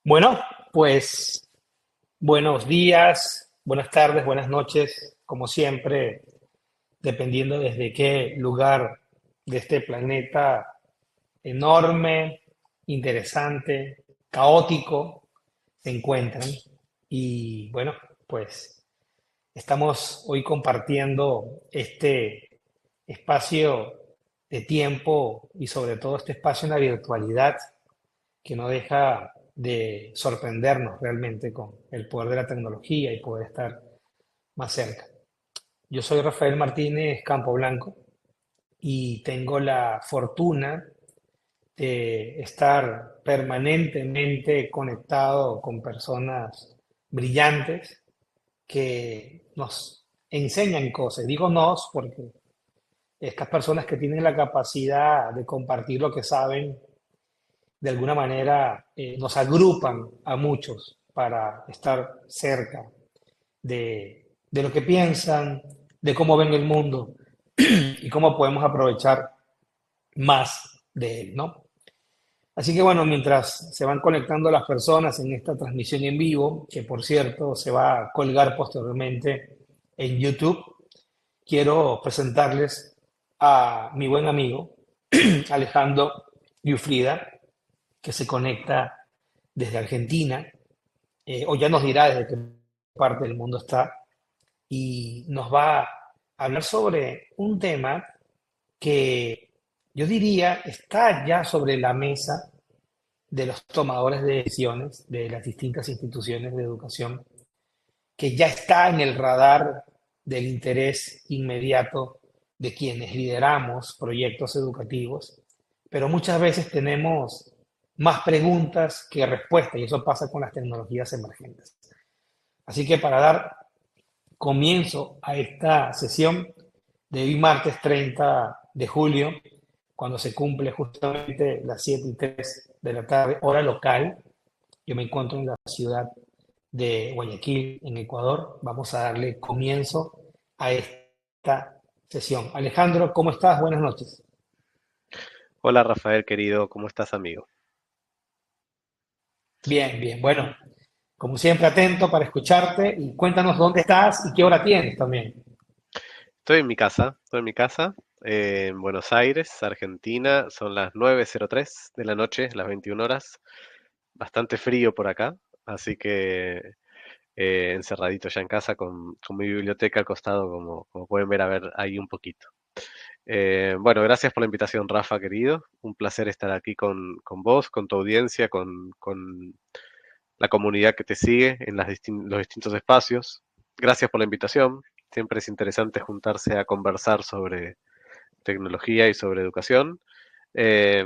Bueno, pues buenos días, buenas tardes, buenas noches, como siempre, dependiendo desde qué lugar de este planeta enorme, interesante, caótico se encuentran. Y bueno, pues estamos hoy compartiendo este espacio de tiempo y sobre todo este espacio en la virtualidad que no deja de sorprendernos realmente con el poder de la tecnología y poder estar más cerca. Yo soy Rafael Martínez Campoblanco y tengo la fortuna de estar permanentemente conectado con personas brillantes que nos enseñan cosas. Digo nos porque estas personas que tienen la capacidad de compartir lo que saben de alguna manera nos agrupan a muchos para estar cerca de lo que piensan, de cómo ven el mundo y cómo podemos aprovechar más de él, ¿no? Así que bueno, mientras se van conectando las personas en esta transmisión en vivo, que por cierto se va a colgar posteriormente en YouTube, quiero presentarles a mi buen amigo Alejandro Giuffrida, que se conecta desde Argentina, o ya nos dirá desde qué parte del mundo está, y nos va a hablar sobre un tema que yo diría está ya sobre la mesa de los tomadores de decisiones de las distintas instituciones de educación, que ya está en el radar del interés inmediato de quienes lideramos proyectos educativos, pero muchas veces tenemos más preguntas que respuestas y eso pasa con las tecnologías emergentes. Así que para dar comienzo a esta sesión de hoy martes 30 de julio, cuando se cumple justamente las 7:03 de la tarde, hora local, yo me encuentro en la ciudad de Guayaquil, en Ecuador. Vamos a darle comienzo a esta sesión. Alejandro, ¿cómo estás? Buenas noches. Hola Rafael querido, ¿cómo estás amigo? Bien, bien. Bueno, como siempre, atento para escucharte y cuéntanos dónde estás y qué hora tienes también. Estoy en mi casa, en Buenos Aires, Argentina, son las 9:03 de la noche, las 21 horas, bastante frío por acá, así que encerradito ya en casa con mi biblioteca al costado, como pueden ver, a ver ahí un poquito. Bueno, gracias por la invitación, Rafa, querido. Un placer estar aquí con vos, con tu audiencia, con la comunidad que te sigue en los distintos espacios. Gracias por la invitación. Siempre es interesante juntarse a conversar sobre tecnología y sobre educación. Eh,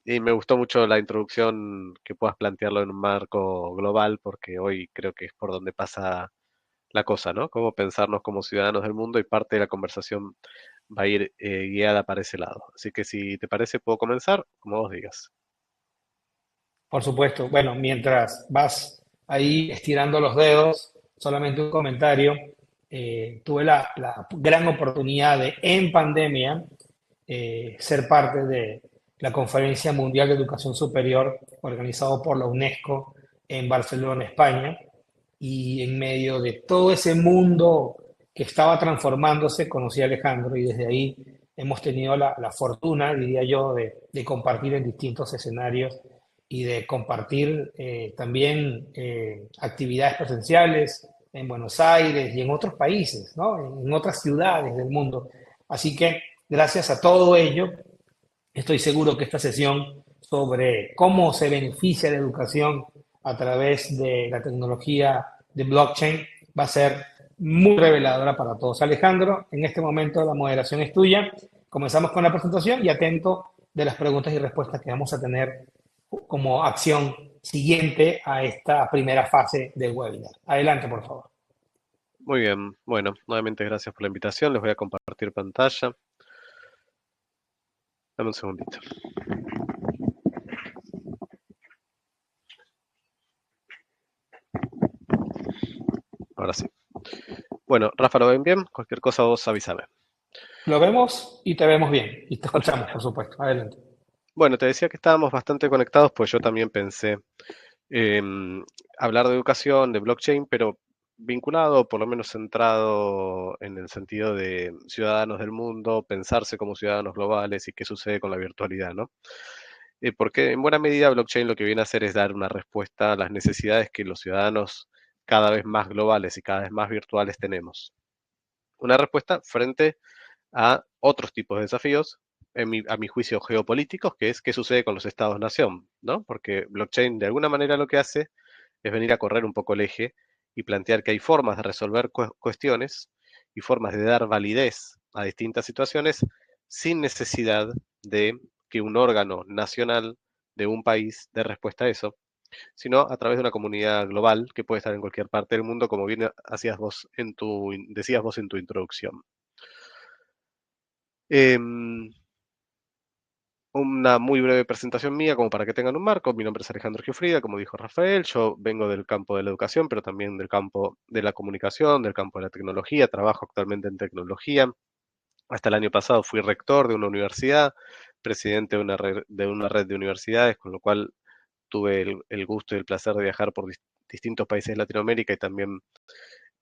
y me gustó mucho la introducción que puedas plantearlo en un marco global, porque hoy creo que es por donde pasa la cosa, ¿no? Cómo pensarnos como ciudadanos del mundo y parte de la conversación va a ir guiada para ese lado. Así que si te parece, puedo comenzar, como vos digas. Por supuesto. Bueno, mientras vas ahí estirando los dedos, solamente un comentario. Tuve la gran oportunidad de, en pandemia, ser parte de la Conferencia Mundial de Educación Superior organizado por la UNESCO en Barcelona, España. Y en medio de todo ese mundo que estaba transformándose, conocí a Alejandro y desde ahí hemos tenido la fortuna, diría yo, de compartir en distintos escenarios y de compartir también actividades presenciales en Buenos Aires y en otros países, ¿no? En otras ciudades del mundo. Así que gracias a todo ello, estoy seguro que esta sesión sobre cómo se beneficia la educación a través de la tecnología de blockchain va a ser muy reveladora para todos. Alejandro, en este momento la moderación es tuya. Comenzamos con la presentación y atento de las preguntas y respuestas que vamos a tener como acción siguiente a esta primera fase del webinar. Adelante, por favor. Muy bien, bueno, nuevamente gracias por la invitación. Les voy a compartir pantalla. Dame un segundito. Ahora sí. Bueno, Rafa, ¿lo ven bien? Cualquier cosa vos avísame. Lo vemos y te vemos bien. Y te escuchamos, Perfecto. por supuesto. Adelante. Bueno, te decía que estábamos bastante conectados, pues yo también pensé em, hablar de educación, de blockchain, pero vinculado, o por lo menos centrado en el sentido de ciudadanos del mundo, pensarse como ciudadanos globales y qué sucede con la virtualidad, ¿no? Porque en buena medida blockchain lo que viene a hacer es dar una respuesta a las necesidades que los ciudadanos cada vez más globales y cada vez más virtuales tenemos. Una respuesta frente a otros tipos de desafíos, a mi juicio geopolíticos, que es qué sucede con los estados-nación, ¿no? Porque blockchain de alguna manera lo que hace es venir a correr un poco el eje y plantear que hay formas de resolver cuestiones y formas de dar validez a distintas situaciones sin necesidad de que un órgano nacional de un país dé respuesta a eso, sino a través de una comunidad global que puede estar en cualquier parte del mundo, como bien decías vos en tu introducción. Em, una muy breve presentación mía, como para que tengan un marco. Mi nombre es Alejandro Giuffrida, como dijo Rafael. Yo vengo del campo de la educación, pero también del campo de la comunicación, del campo de la tecnología. Trabajo actualmente en tecnología. Hasta el año pasado fui rector de una universidad, presidente de una red de universidades, con lo cual tuve el gusto y el placer de viajar por distintos países de Latinoamérica y también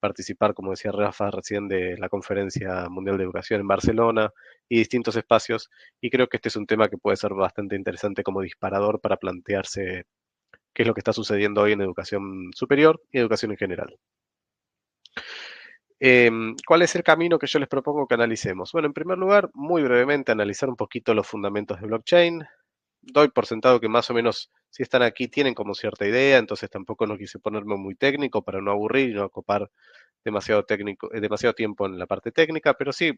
participar, como decía Rafa recién, de la Conferencia Mundial de Educación en Barcelona y distintos espacios. Y creo que este es un tema que puede ser bastante interesante como disparador para plantearse qué es lo que está sucediendo hoy en educación superior y educación en general. ¿Cuál es el camino que yo les propongo que analicemos? Bueno, en primer lugar, muy brevemente, analizar un poquito los fundamentos de blockchain. Doy por sentado que más o menos, si están aquí, tienen como cierta idea, entonces tampoco no quise ponerme muy técnico para no aburrir y no ocupar demasiado técnico, demasiado tiempo en la parte técnica, pero sí,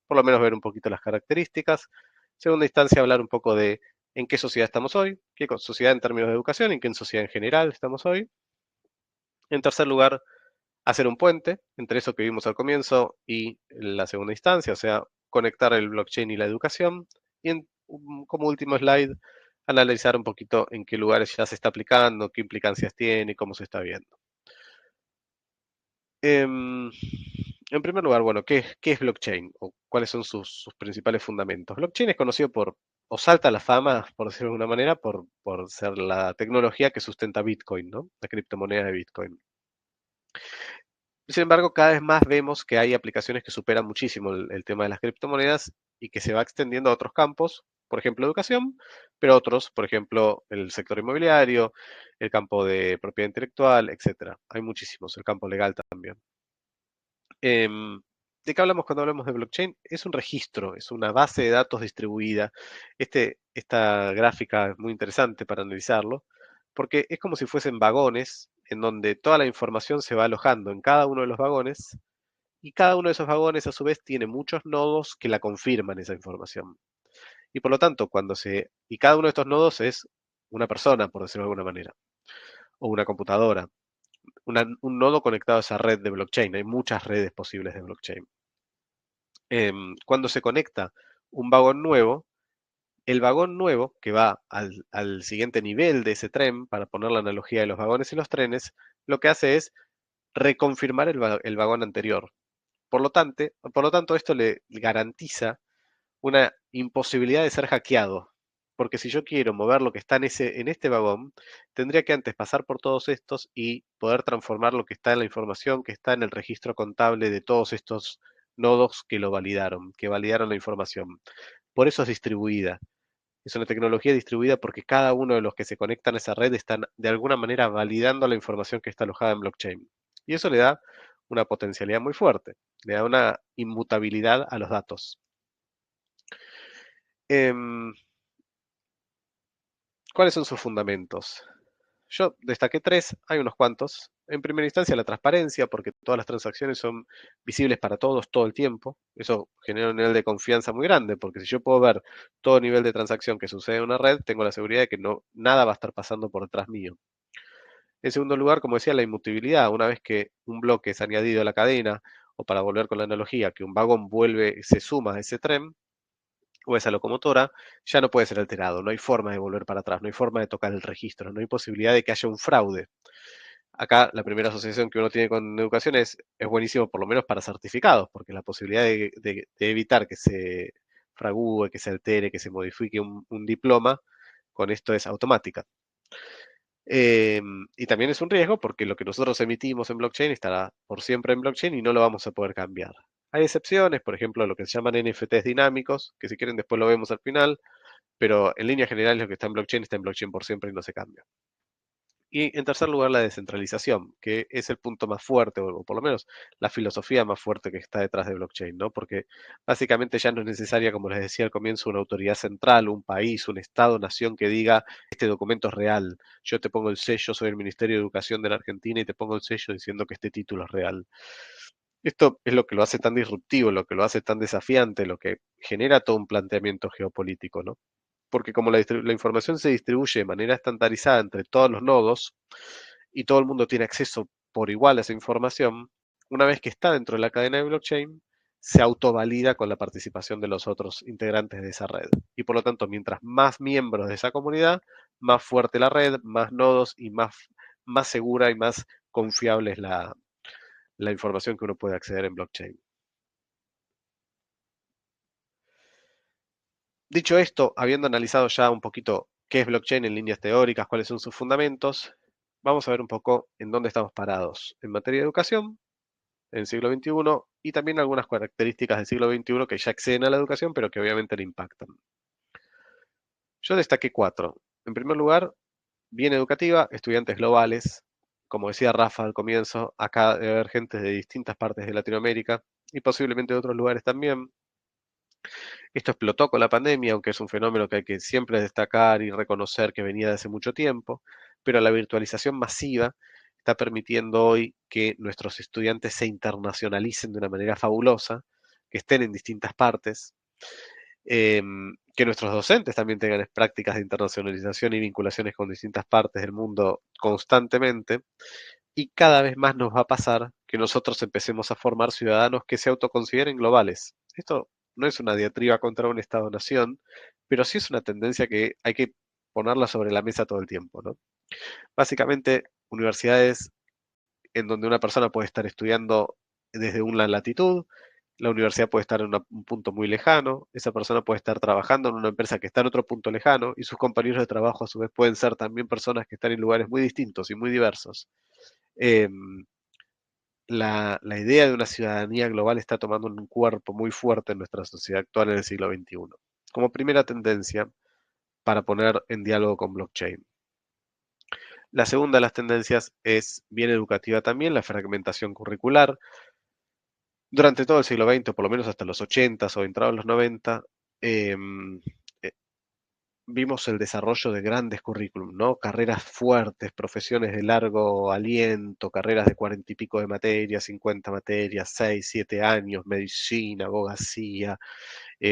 por lo menos ver un poquito las características. Segunda instancia, hablar un poco de en qué sociedad estamos hoy, qué sociedad en términos de educación, en qué sociedad en general estamos hoy. En tercer lugar, hacer un puente entre eso que vimos al comienzo y la segunda instancia, o sea, conectar el blockchain y la educación. Y como último slide, analizar un poquito en qué lugares ya se está aplicando, qué implicancias tiene y cómo se está viendo. En primer lugar, bueno, ¿qué es blockchain? ¿O cuáles son sus principales fundamentos? Blockchain es conocido o salta a la fama, por decirlo de alguna manera, por ser la tecnología que sustenta Bitcoin, ¿no? La criptomoneda de Bitcoin. Sin embargo, cada vez más vemos que hay aplicaciones que superan muchísimo el tema de las criptomonedas y que se va extendiendo a otros campos, por ejemplo, educación, pero otros, por ejemplo, el sector inmobiliario, el campo de propiedad intelectual, etcétera. Hay muchísimos, el campo legal también. Em, ¿De qué hablamos cuando hablamos de blockchain? Es un registro, es una base de datos distribuida. Esta gráfica es muy interesante para analizarlo, porque es como si fuesen vagones en donde toda la información se va alojando en cada uno de los vagones y cada uno de esos vagones a su vez tiene muchos nodos que la confirman esa información. Y por lo tanto, y cada uno de estos nodos es una persona, por decirlo de alguna manera, o una computadora, un nodo conectado a esa red de blockchain. Hay muchas redes posibles de blockchain. Cuando se conecta un vagón nuevo, el vagón nuevo, que va al siguiente nivel de ese tren, para poner la analogía de los vagones y los trenes, lo que hace es reconfirmar el vagón anterior. Por lo tanto, esto le garantiza una imposibilidad de ser hackeado. Porque si yo quiero mover lo que está en este vagón, tendría que antes pasar por todos estos y poder transformar lo que está en la información que está en el registro contable de todos estos nodos que validaron la información. Por eso es distribuida. Es una tecnología distribuida porque cada uno de los que se conectan a esa red están de alguna manera validando la información que está alojada en blockchain. Y eso le da una potencialidad muy fuerte, le da una inmutabilidad a los datos. Em, ¿Cuáles son sus fundamentos? Yo destaqué tres, hay unos cuantos. En primera instancia, la transparencia, porque todas las transacciones son visibles para todos todo el tiempo. Eso genera un nivel de confianza muy grande, porque si yo puedo ver todo nivel de transacción que sucede en una red, tengo la seguridad de que nada va a estar pasando por detrás mío. En segundo lugar, como decía, la inmutabilidad. Una vez que un bloque es añadido a la cadena, o para volver con la analogía, que un vagón se suma a ese tren, o esa locomotora, ya no puede ser alterado, no hay forma de volver para atrás, no hay forma de tocar el registro, no hay posibilidad de que haya un fraude. Acá la primera asociación que uno tiene con educación es buenísimo por lo menos para certificados, porque la posibilidad de evitar que se fragúe, que se altere, que se modifique un diploma, con esto es automática. Eh, y también es un riesgo porque lo que nosotros emitimos en blockchain estará por siempre en blockchain y no lo vamos a poder cambiar. Hay excepciones, por ejemplo, lo que se llaman NFTs dinámicos, que si quieren después lo vemos al final, pero en líneas generales lo que está en blockchain por siempre y no se cambia. Y en tercer lugar, la descentralización, que es el punto más fuerte, o por lo menos la filosofía más fuerte que está detrás de blockchain, ¿no? Porque básicamente ya no es necesaria, como les decía al comienzo, una autoridad central, un país, un estado, nación que diga, este documento es real. Yo te pongo el sello, soy el Ministerio de Educación de la Argentina y te pongo el sello diciendo que este título es real. Esto es lo que lo hace tan disruptivo, lo que lo hace tan desafiante, lo que genera todo un planteamiento geopolítico, ¿no? Porque como la información se distribuye de manera estandarizada entre todos los nodos y todo el mundo tiene acceso por igual a esa información, una vez que está dentro de la cadena de blockchain, se autovalida con la participación de los otros integrantes de esa red. Y por lo tanto, mientras más miembros de esa comunidad, más fuerte la red, más nodos y más segura y más confiable es la información que uno puede acceder en blockchain. Dicho esto, habiendo analizado ya un poquito qué es blockchain en líneas teóricas, cuáles son sus fundamentos, vamos a ver un poco en dónde estamos parados en materia de educación en el siglo XXI y también algunas características del siglo XXI que ya exceden a la educación, pero que obviamente le impactan. Yo destaqué cuatro. En primer lugar, bien educativa, estudiantes globales. Como decía Rafa al comienzo, acá debe haber gente de distintas partes de Latinoamérica y posiblemente de otros lugares también. Esto explotó con la pandemia, aunque es un fenómeno que hay que siempre destacar y reconocer que venía de hace mucho tiempo, pero la virtualización masiva está permitiendo hoy que nuestros estudiantes se internacionalicen de una manera fabulosa, que estén en distintas partes, que nuestros docentes también tengan prácticas de internacionalización y vinculaciones con distintas partes del mundo constantemente, y cada vez más nos va a pasar que nosotros empecemos a formar ciudadanos que se autoconsideren globales. Esto no es una diatriba contra un Estado-nación, pero sí es una tendencia que hay que ponerla sobre la mesa todo el tiempo, ¿no? Básicamente, universidades en donde una persona puede estar estudiando desde una latitud, la universidad puede estar en un punto muy lejano, esa persona puede estar trabajando en una empresa que está en otro punto lejano y sus compañeros de trabajo a su vez pueden ser también personas que están en lugares muy distintos y muy diversos. Em, la idea de una ciudadanía global está tomando un cuerpo muy fuerte en nuestra sociedad actual en el siglo XXI, como primera tendencia para poner en diálogo con blockchain. La segunda de las tendencias es bien educativa también, la fragmentación curricular. Durante todo el siglo XX, por lo menos hasta los 80 o entrados los 90, em, eh, vimos el desarrollo de grandes currículum, ¿no? Carreras fuertes, profesiones de largo aliento, carreras de 40 y pico de materias, 50 materias, 6, 7 años, medicina, abogacía,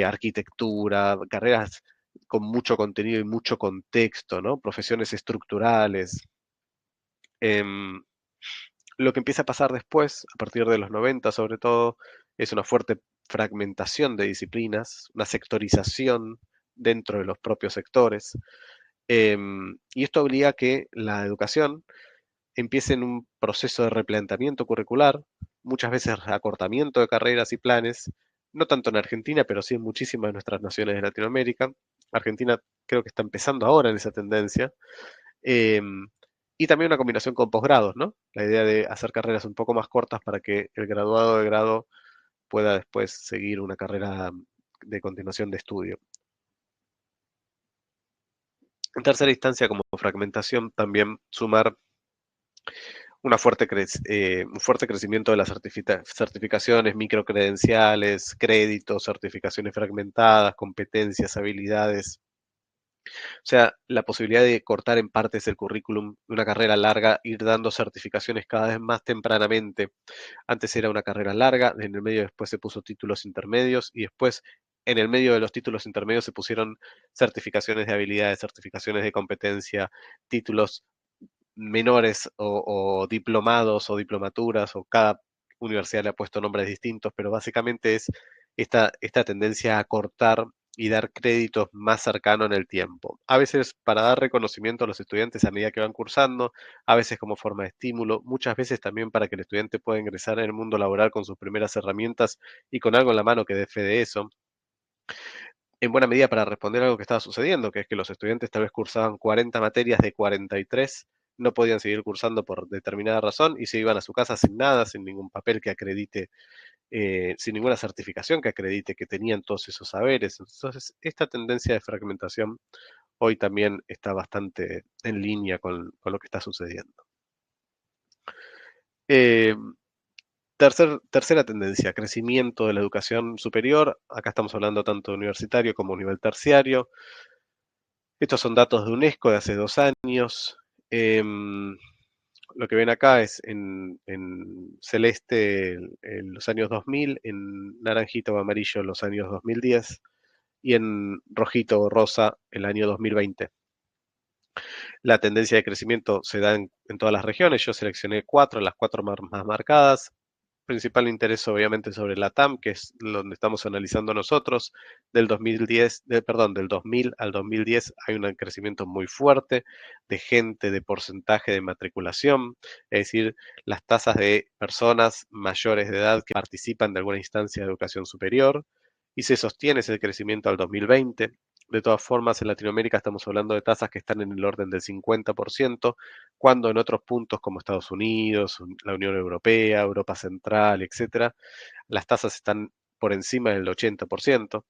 arquitectura, carreras con mucho contenido y mucho contexto, ¿no? Profesiones estructurales. Em, lo que empieza a pasar después, a partir de los 90 sobre todo, es una fuerte fragmentación de disciplinas, una sectorización dentro de los propios sectores. Y esto obliga a que la educación empiece en un proceso de replanteamiento curricular, muchas veces acortamiento de carreras y planes, no tanto en Argentina, pero sí en muchísimas de nuestras naciones de Latinoamérica. Argentina creo que está empezando ahora en esa tendencia. Em, y también una combinación con posgrados, ¿no? La idea de hacer carreras un poco más cortas para que el graduado de grado pueda después seguir una carrera de continuación de estudio. En tercera instancia, como fragmentación, también sumar un fuerte crecimiento de las certificaciones, microcredenciales, créditos, certificaciones fragmentadas, competencias, habilidades. O sea, la posibilidad de cortar en partes el currículum de una carrera larga, ir dando certificaciones cada vez más tempranamente. Antes era una carrera larga, en el medio después se puso títulos intermedios y después en el medio de los títulos intermedios se pusieron certificaciones de habilidades, certificaciones de competencia, títulos menores o diplomados o diplomaturas, o cada universidad le ha puesto nombres distintos, pero básicamente es esta tendencia a cortar y dar créditos más cercano en el tiempo. A veces para dar reconocimiento a los estudiantes a medida que van cursando, a veces como forma de estímulo, muchas veces también para que el estudiante pueda ingresar en el mundo laboral con sus primeras herramientas y con algo en la mano que dé fe de eso. En buena medida para responder a algo que estaba sucediendo, que es que los estudiantes tal vez cursaban 40 materias de 43 no podían seguir cursando por determinada razón y se iban a su casa sin nada, sin ningún papel que acredite, sin ninguna certificación que acredite que tenían todos esos saberes. Entonces, esta tendencia de fragmentación hoy también está bastante en línea con lo que está sucediendo. Eh, tercera tendencia, crecimiento de la educación superior. Acá estamos hablando tanto de universitario como nivel terciario. Estos son datos de UNESCO de hace 2 años. Lo que ven acá es en celeste los años 2000, en naranjito o amarillo los años 2010 y en rojito o rosa el año 2020. La tendencia de crecimiento se da en todas las regiones. Yo seleccioné las cuatro más marcadas. Principal interés obviamente sobre la TAM, que es donde estamos analizando nosotros. Del 2010, del 2000 al 2010 hay un crecimiento muy fuerte de gente, de porcentaje de matriculación, es decir, las tasas de personas mayores de edad que participan de alguna instancia de educación superior, y se sostiene ese crecimiento al 2020. De todas formas, en Latinoamérica estamos hablando de tasas que están en el orden del 50%, cuando en otros puntos como Estados Unidos, la Unión Europea, Europa Central, etcétera, las tasas están por encima del 80%.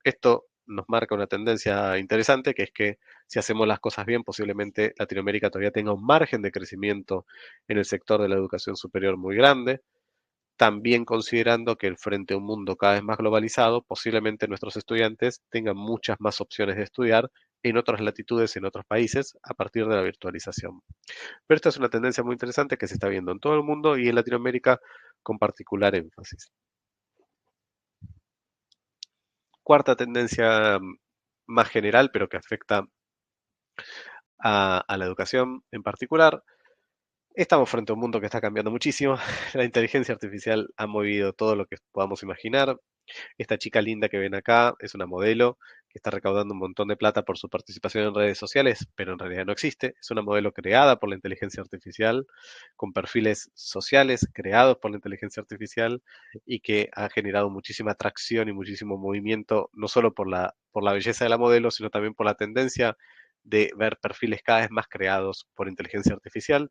Esto nos marca una tendencia interesante, que es que si hacemos las cosas bien, posiblemente Latinoamérica todavía tenga un margen de crecimiento en el sector de la educación superior muy grande. También considerando que frente a un mundo cada vez más globalizado, posiblemente nuestros estudiantes tengan muchas más opciones de estudiar en otras latitudes, en otros países, a partir de la virtualización. Pero esta es una tendencia muy interesante que se está viendo en todo el mundo y en Latinoamérica con particular énfasis. Cuarta tendencia más general, pero que afecta a la educación en particular. Estamos frente a un mundo que está cambiando muchísimo. La inteligencia artificial ha movido todo lo que podamos imaginar. Esta chica linda que ven acá es una modelo que está recaudando un montón de plata por su participación en redes sociales, pero en realidad no existe. Es una modelo creada por la inteligencia artificial, con perfiles sociales creados por la inteligencia artificial y que ha generado muchísima atracción y muchísimo movimiento, no solo por la belleza de la modelo, sino también por la tendencia de ver perfiles cada vez más creados por inteligencia artificial.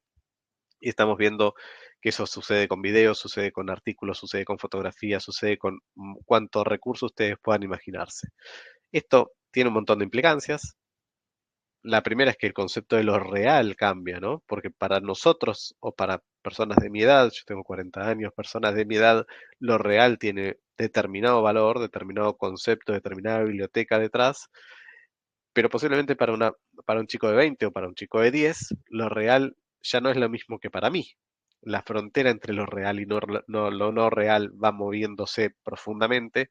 Y estamos viendo que eso sucede con videos, sucede con artículos, sucede con fotografías, sucede con cuantos recursos ustedes puedan imaginarse. Esto tiene un montón de implicancias. La primera es que el concepto de lo real cambia, ¿no? Porque para nosotros o para personas de mi edad, yo tengo 40 años, personas de mi edad, lo real tiene determinado valor, determinado concepto, determinada biblioteca detrás, pero posiblemente para un chico de 20 o para un chico de 10, lo real ya no es lo mismo que para mí. La frontera entre lo real y lo no real va moviéndose profundamente,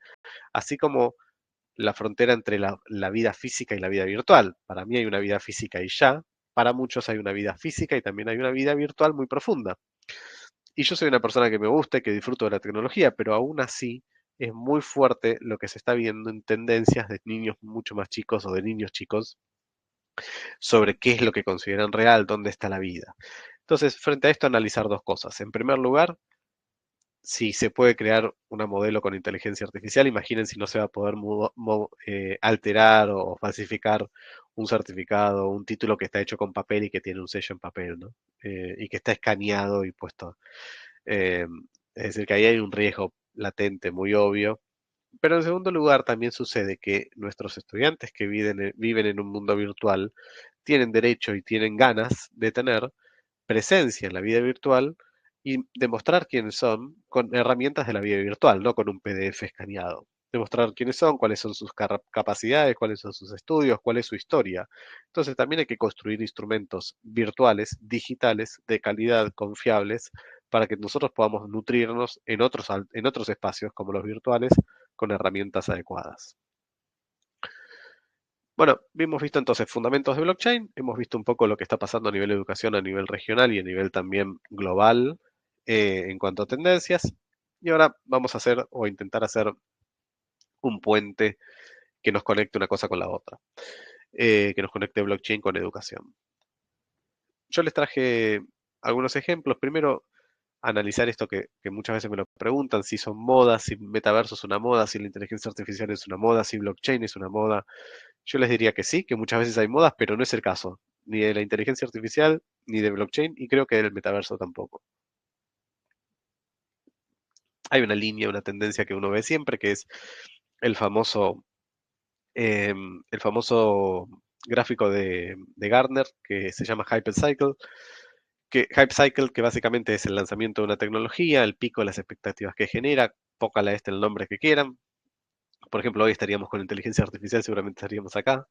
así como la frontera entre la vida física y la vida virtual. Para mí hay una vida física y ya, para muchos hay una vida física y también hay una vida virtual muy profunda. Y yo soy una persona que me gusta y que disfruto de la tecnología, pero aún así es muy fuerte lo que se está viendo en tendencias de niños mucho más chicos o de niños chicos sobre qué es lo que consideran real, dónde está la vida. Entonces, frente a esto, analizar dos cosas. En primer lugar, si se puede crear una modelo con inteligencia artificial, imaginen si no se va a poder alterar o falsificar un certificado, un título que está hecho con papel y que tiene un sello en papel, ¿no? Y que está escaneado y puesto. Eh, es decir, que ahí hay un riesgo latente muy obvio. Pero en segundo lugar, también sucede que nuestros estudiantes que viven en un mundo virtual tienen derecho y tienen ganas de tener presencia en la vida virtual y demostrar quiénes son con herramientas de la vida virtual, no con un PDF escaneado. Demostrar quiénes son, cuáles son sus capacidades, cuáles son sus estudios, cuál es su historia. Entonces también hay que construir instrumentos virtuales, digitales, de calidad, confiables, para que nosotros podamos nutrirnos en otros espacios como los virtuales con herramientas adecuadas. Bueno, hemos visto entonces fundamentos de blockchain, hemos visto un poco lo que está pasando a nivel de educación, a nivel regional y a nivel también global en cuanto a tendencias. Y ahora vamos a hacer o intentar hacer un puente que nos conecte una cosa con la otra, que nos conecte blockchain con educación. Yo les traje algunos ejemplos. Primero, analizar esto que muchas veces me lo preguntan, si son modas, si metaverso es una moda, si la inteligencia artificial es una moda, si blockchain es una moda. Yo les diría que sí, que muchas veces hay modas, pero no es el caso, ni de la inteligencia artificial, ni de blockchain, y creo que del metaverso tampoco. Hay una línea, una tendencia que uno ve siempre, que es el famoso, el famoso gráfico de Gartner, que se llama Hype Cycle, que básicamente es el lanzamiento de una tecnología, el pico de las expectativas que genera, póngale el nombre que quieran. Por ejemplo, hoy estaríamos con inteligencia artificial, seguramente estaríamos acá.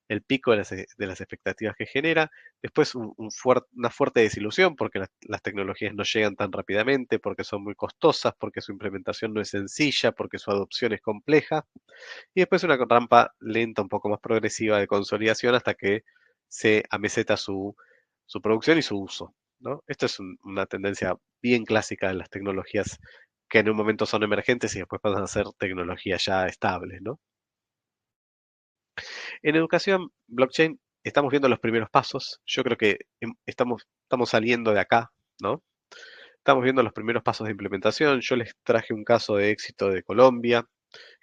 El pico de las expectativas que genera. Después una fuerte desilusión porque las tecnologías no llegan tan rápidamente, porque son muy costosas, porque su implementación no es sencilla, porque su adopción es compleja. Y después una rampa lenta, un poco más progresiva de consolidación hasta que se ameseta su producción y su uso, ¿no? Esto es una tendencia bien clásica de las tecnologías que en un momento son emergentes y después pasan a ser tecnologías ya estables, ¿no? En educación, blockchain, estamos viendo los primeros pasos. Yo creo que estamos saliendo de acá, ¿no? Estamos viendo los primeros pasos de implementación. Yo les traje un caso de éxito de Colombia,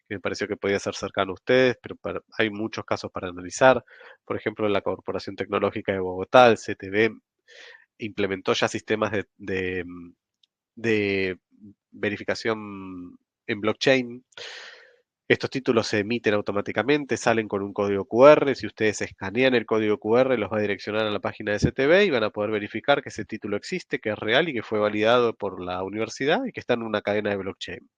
que me pareció que podía ser cercano a ustedes, pero hay muchos casos para analizar. Por ejemplo, la Corporación Tecnológica de Bogotá, el CTB, implementó ya sistemas de verificación en blockchain. Estos títulos se emiten automáticamente, salen con un código QR. Si ustedes escanean el código QR, los va a direccionar a la página de CTB y van a poder verificar que ese título existe, que es real y que fue validado por la universidad y que está en una cadena de blockchain.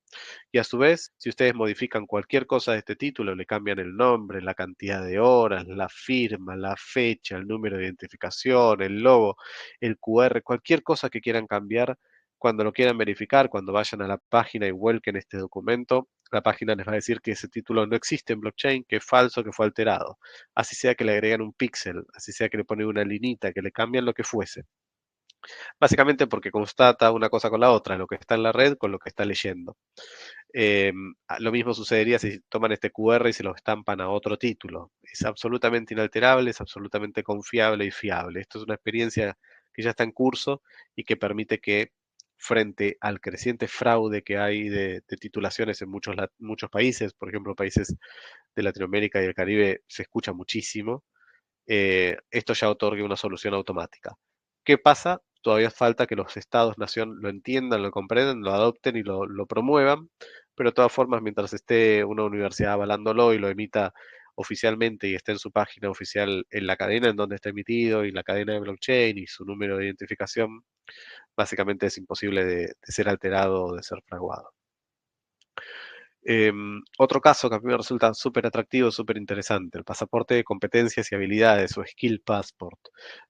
Y a su vez, si ustedes modifican cualquier cosa de este título, le cambian el nombre, la cantidad de horas, la firma, la fecha, el número de identificación, el logo, el QR, cualquier cosa que quieran cambiar, cuando lo quieran verificar, cuando vayan a la página y vuelquen este documento, la página les va a decir que ese título no existe en blockchain, que es falso, que fue alterado. Así sea que le agregan un píxel, así sea que le ponen una linita, que le cambian lo que fuese. Básicamente porque constata una cosa con la otra, lo que está en la red con lo que está leyendo. Lo mismo sucedería si toman este QR y se lo estampan a otro título. Es absolutamente inalterable, es absolutamente confiable y fiable. Esto es una experiencia que ya está en curso y que permite que frente al creciente fraude que hay de titulaciones en muchos países, por ejemplo, países de Latinoamérica y el Caribe, se escucha muchísimo, esto ya otorgue una solución automática. ¿Qué pasa? Todavía falta que los estados-nación lo entiendan, lo comprendan, lo adopten y lo promuevan, pero de todas formas, mientras esté una universidad avalándolo y lo emita oficialmente y esté en su página oficial en la cadena en donde está emitido y la cadena de blockchain y su número de identificación, básicamente es imposible de ser alterado o de ser fraguado. Otro caso que a mí me resulta súper atractivo, súper interesante, el pasaporte de competencias y habilidades o Skill Passport.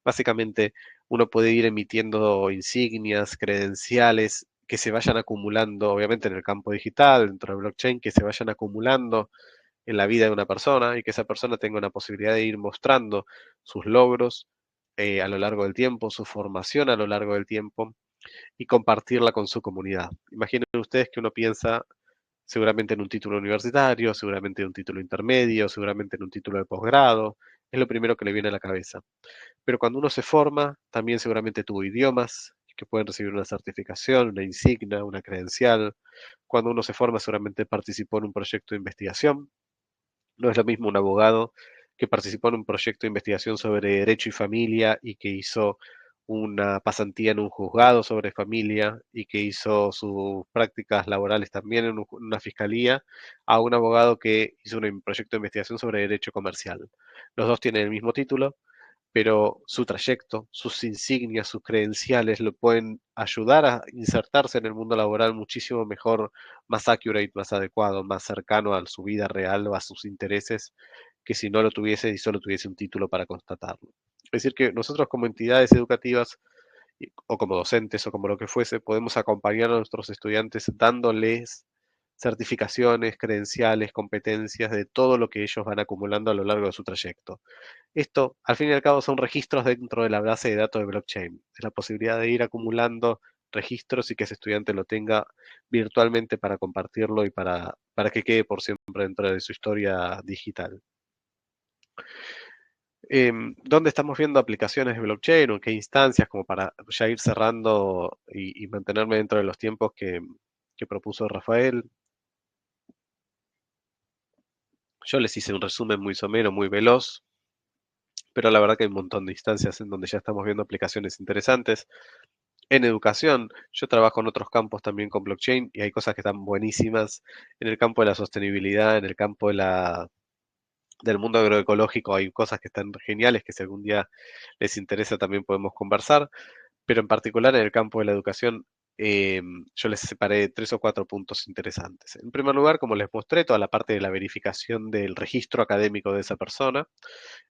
Básicamente, uno puede ir emitiendo insignias, credenciales que se vayan acumulando, obviamente en el campo digital, dentro de blockchain, que se vayan acumulando en la vida de una persona y que esa persona tenga una posibilidad de ir mostrando sus logros a lo largo del tiempo, su formación a lo largo del tiempo y compartirla con su comunidad. Imaginen ustedes que uno piensa seguramente en un título universitario, seguramente en un título intermedio, seguramente en un título de posgrado, es lo primero que le viene a la cabeza. Pero cuando uno se forma, también seguramente tuvo idiomas que pueden recibir una certificación, una insignia, una credencial. Cuando uno se forma, seguramente participó en un proyecto de investigación. No es lo mismo un abogado que participó en un proyecto de investigación sobre derecho y familia y que hizo una pasantía en un juzgado sobre familia y que hizo sus prácticas laborales también en una fiscalía, a un abogado que hizo un proyecto de investigación sobre derecho comercial. Los dos tienen el mismo título, pero su trayecto, sus insignias, sus credenciales lo pueden ayudar a insertarse en el mundo laboral muchísimo mejor, más accurate, más adecuado, más cercano a su vida real o a sus intereses, que si no lo tuviese y solo tuviese un título para constatarlo. Es decir, que nosotros como entidades educativas o como docentes o como lo que fuese, podemos acompañar a nuestros estudiantes dándoles certificaciones, credenciales, competencias de todo lo que ellos van acumulando a lo largo de su trayecto. Esto, al fin y al cabo, son registros dentro de la base de datos de blockchain. Es la posibilidad de ir acumulando registros y que ese estudiante lo tenga virtualmente para compartirlo y para que quede por siempre dentro de su historia digital. ¿Dónde estamos viendo aplicaciones de blockchain o en qué instancias? Como para ya ir cerrando y mantenerme dentro de los tiempos que propuso Rafael. Yo les hice un resumen muy somero, muy veloz. pero la verdad que hay un montón de instancias en donde ya estamos viendo aplicaciones interesantes. En educación, yo trabajo en otros campos también con blockchain y hay cosas que están buenísimas en el campo de la sostenibilidad, en el campo del mundo agroecológico, hay cosas que están geniales que si algún día les interesa también podemos conversar, pero en particular en el campo de la educación, yo les separé tres o cuatro puntos interesantes. En primer lugar, como les mostré, toda la parte de la verificación del registro académico de esa persona.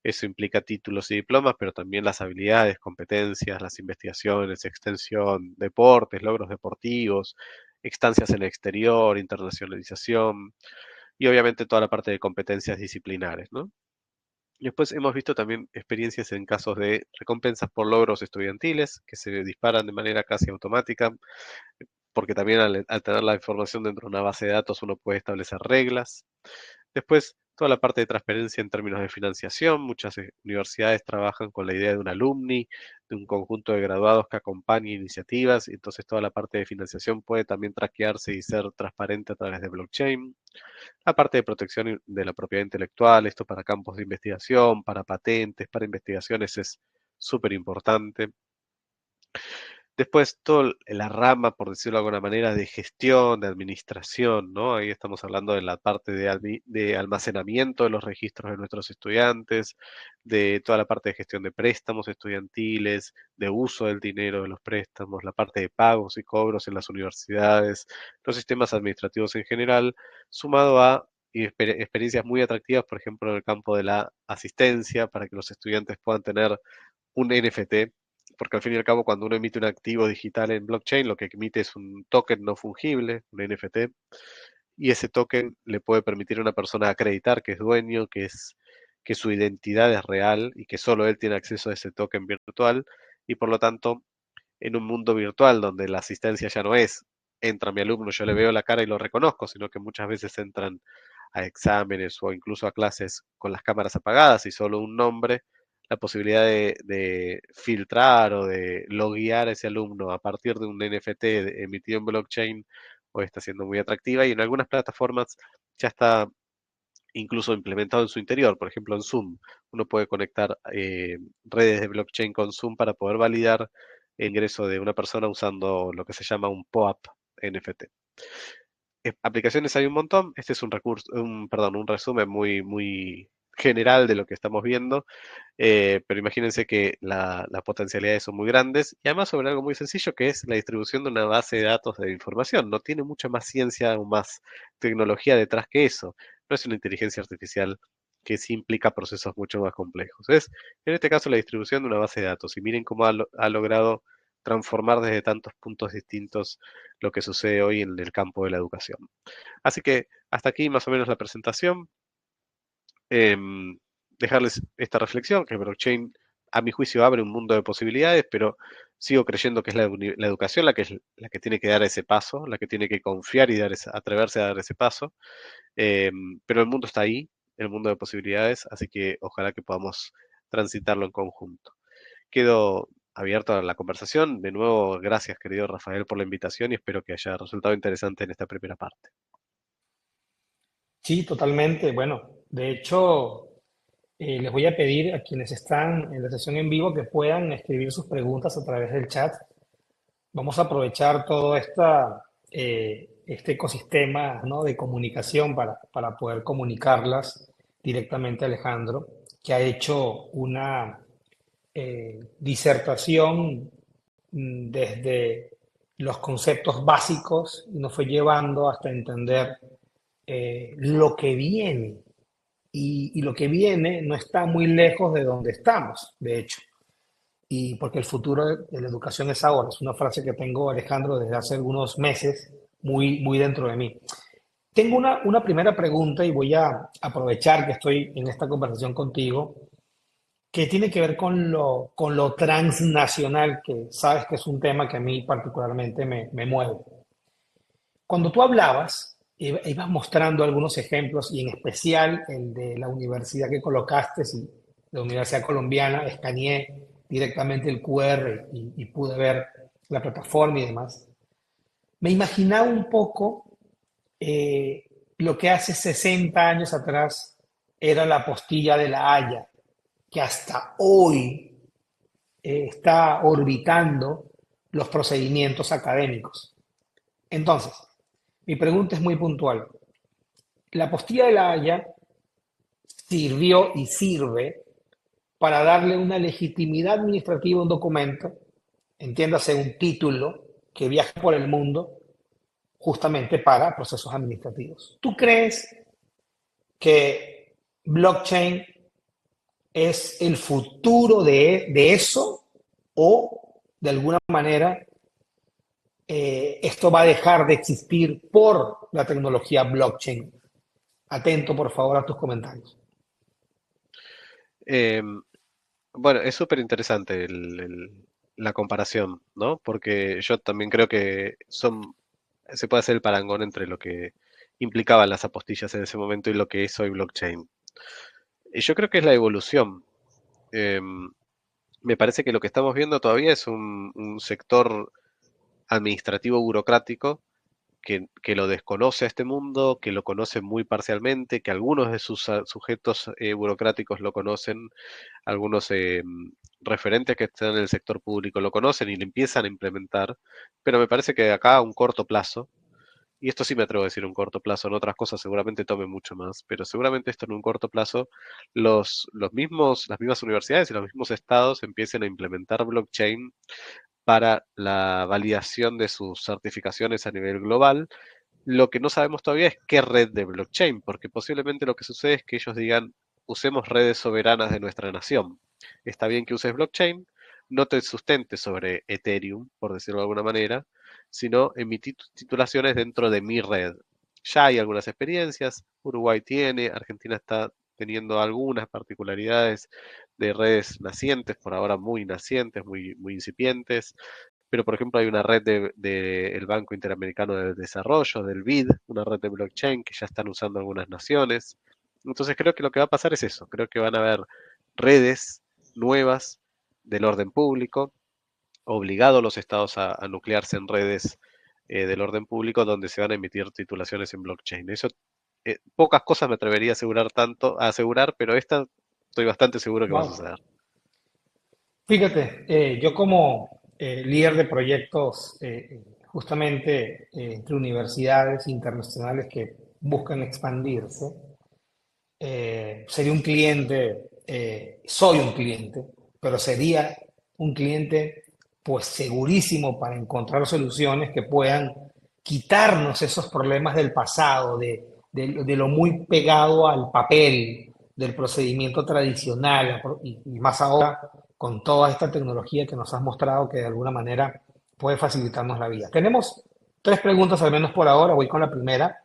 Eso implica títulos y diplomas, pero también las habilidades, competencias, las investigaciones, extensión, deportes, logros deportivos, estancias en el exterior, internacionalización y obviamente toda la parte de competencias disciplinares, ¿no? Y después hemos visto también experiencias en casos de recompensas por logros estudiantiles que se disparan de manera casi automática, porque también al tener la información dentro de una base de datos uno puede establecer reglas. Después, toda la parte de transparencia en términos de financiación. Muchas universidades trabajan con la idea de un alumni, de un conjunto de graduados que acompañe iniciativas, y entonces toda la parte de financiación puede también traquearse y ser transparente a través de blockchain. La parte de protección de la propiedad intelectual, esto para campos de investigación, para patentes, para investigaciones es súper importante. Después, toda la rama, por decirlo de alguna manera, de gestión, de administración, ¿no? Ahí estamos hablando de la parte de almacenamiento de los registros de nuestros estudiantes, de toda la parte de gestión de préstamos estudiantiles, de uso del dinero de los préstamos, la parte de pagos y cobros en las universidades, los sistemas administrativos en general, sumado a experiencias muy atractivas, por ejemplo, en el campo de la asistencia, para que los estudiantes puedan tener un NFT, porque al fin y al cabo cuando uno emite un activo digital en blockchain, lo que emite es un token no fungible, un NFT, y ese token le puede permitir a una persona acreditar que es dueño, que su identidad es real y que solo él tiene acceso a ese token virtual, y por lo tanto, en un mundo virtual donde la asistencia ya no es, entra mi alumno, yo le veo la cara y lo reconozco, sino que muchas veces entran a exámenes o incluso a clases con las cámaras apagadas y solo un nombre, la posibilidad de filtrar o de loguear a ese alumno a partir de un NFT emitido en blockchain hoy está siendo muy atractiva y en algunas plataformas ya está incluso implementado en su interior. Por ejemplo, en Zoom, uno puede conectar redes de blockchain con Zoom para poder validar el ingreso de una persona usando lo que se llama un POAP NFT. Aplicaciones hay un montón. Este es un recurso, perdón, un resumen muy general de lo que estamos viendo. Pero imagínense que las potencialidades son muy grandes y además sobre algo muy sencillo que es la distribución de una base de datos de información. No tiene mucha más ciencia o más tecnología detrás que eso. No es una inteligencia artificial que sí implica procesos mucho más complejos. Es, en este caso, la distribución de una base de datos. Y miren cómo ha logrado transformar desde tantos puntos distintos lo que sucede hoy en el campo de la educación. Así que hasta aquí más o menos la presentación. Em, Dejarles esta reflexión, que blockchain a mi juicio abre un mundo de posibilidades, pero sigo creyendo que es la educación la que es la que tiene que dar ese paso, la que tiene que confiar y atreverse a dar ese paso. Pero el mundo está ahí, el mundo de posibilidades, así que ojalá que podamos transitarlo en conjunto. Quedo abierto a la conversación. De nuevo, gracias querido Rafael por la invitación y espero que haya resultado interesante en esta primera parte. Sí, totalmente. Bueno, de hecho, les voy a pedir a quienes están en la sesión en vivo que puedan escribir sus preguntas a través del chat. Vamos a aprovechar todo este ecosistema, ¿no?, de comunicación para poder comunicarlas directamente a Alejandro, que ha hecho una disertación desde los conceptos básicos y nos fue llevando hasta entender lo que viene. Y lo que viene no está muy lejos de donde estamos, de hecho. Y porque el futuro de la educación es ahora. Es una frase que tengo, Alejandro, desde hace algunos meses, muy dentro de mí. Tengo una primera pregunta y voy a aprovechar que estoy en esta conversación contigo, que tiene que ver con lo transnacional, que sabes que es un tema que a mí particularmente me mueve. Cuando tú hablabas, ibas mostrando algunos ejemplos y en especial el de la universidad que colocaste, sí, la Universidad Colombiana, escaneé directamente el QR y pude ver la plataforma y demás. Me imaginaba un poco lo que hace 60 años atrás era la apostilla de La Haya, que hasta hoy está orbitando los procedimientos académicos. Entonces, mi pregunta es muy puntual. La apostilla de la Haya sirvió y sirve para darle una legitimidad administrativa a un documento, entiéndase un título que viaja por el mundo justamente para procesos administrativos. ¿Tú crees que blockchain es el futuro de eso o de alguna manera esto va a dejar de existir por la tecnología blockchain? Atento, por favor, a tus comentarios. Em, bueno, es súper interesante la comparación, ¿no? Porque yo también creo que se puede hacer el parangón entre lo que implicaban las apostillas en ese momento y lo que es hoy blockchain. Y yo creo que es la evolución. Em, Me parece que lo que estamos viendo todavía es un sector administrativo burocrático que lo desconoce a este mundo, que lo conoce muy parcialmente, que algunos de sus sujetos burocráticos lo conocen, algunos referentes que están en el sector público lo conocen y lo empiezan a implementar, pero me parece que de acá a un corto plazo, y esto sí me atrevo a decir un corto plazo, en otras cosas seguramente tome mucho más, pero seguramente esto en un corto plazo, las mismas universidades y los mismos estados empiecen a implementar blockchain para la validación de sus certificaciones a nivel global. Lo que no sabemos todavía es qué red de blockchain, porque posiblemente lo que sucede es que ellos digan, usemos redes soberanas de nuestra nación. Está bien que uses blockchain, no te sustentes sobre Ethereum, por decirlo de alguna manera, sino emitir titulaciones dentro de mi red. Ya hay algunas experiencias, Uruguay tiene, Argentina está teniendo algunas particularidades de redes nacientes, por ahora muy nacientes, muy incipientes, pero por ejemplo hay una red el Banco Interamericano de Desarrollo, del BID, una red de blockchain que ya están usando algunas naciones. Entonces creo que lo que va a pasar es eso, creo que van a haber redes nuevas del orden público, obligado a los estados a nuclearse en redes del orden público donde se van a emitir titulaciones en blockchain. Eso, pocas cosas me atrevería a asegurar, pero esta estoy bastante seguro que va a Wow. suceder. Fíjate, yo como líder de proyectos justamente entre universidades internacionales que buscan expandirse, sería un cliente, soy un cliente, pero sería un cliente pues segurísimo para encontrar soluciones que puedan quitarnos esos problemas del pasado, de lo muy pegado al papel, del procedimiento tradicional, y más ahora con toda esta tecnología que nos has mostrado que de alguna manera puede facilitarnos la vida. Tenemos tres preguntas al menos por ahora, voy con la primera.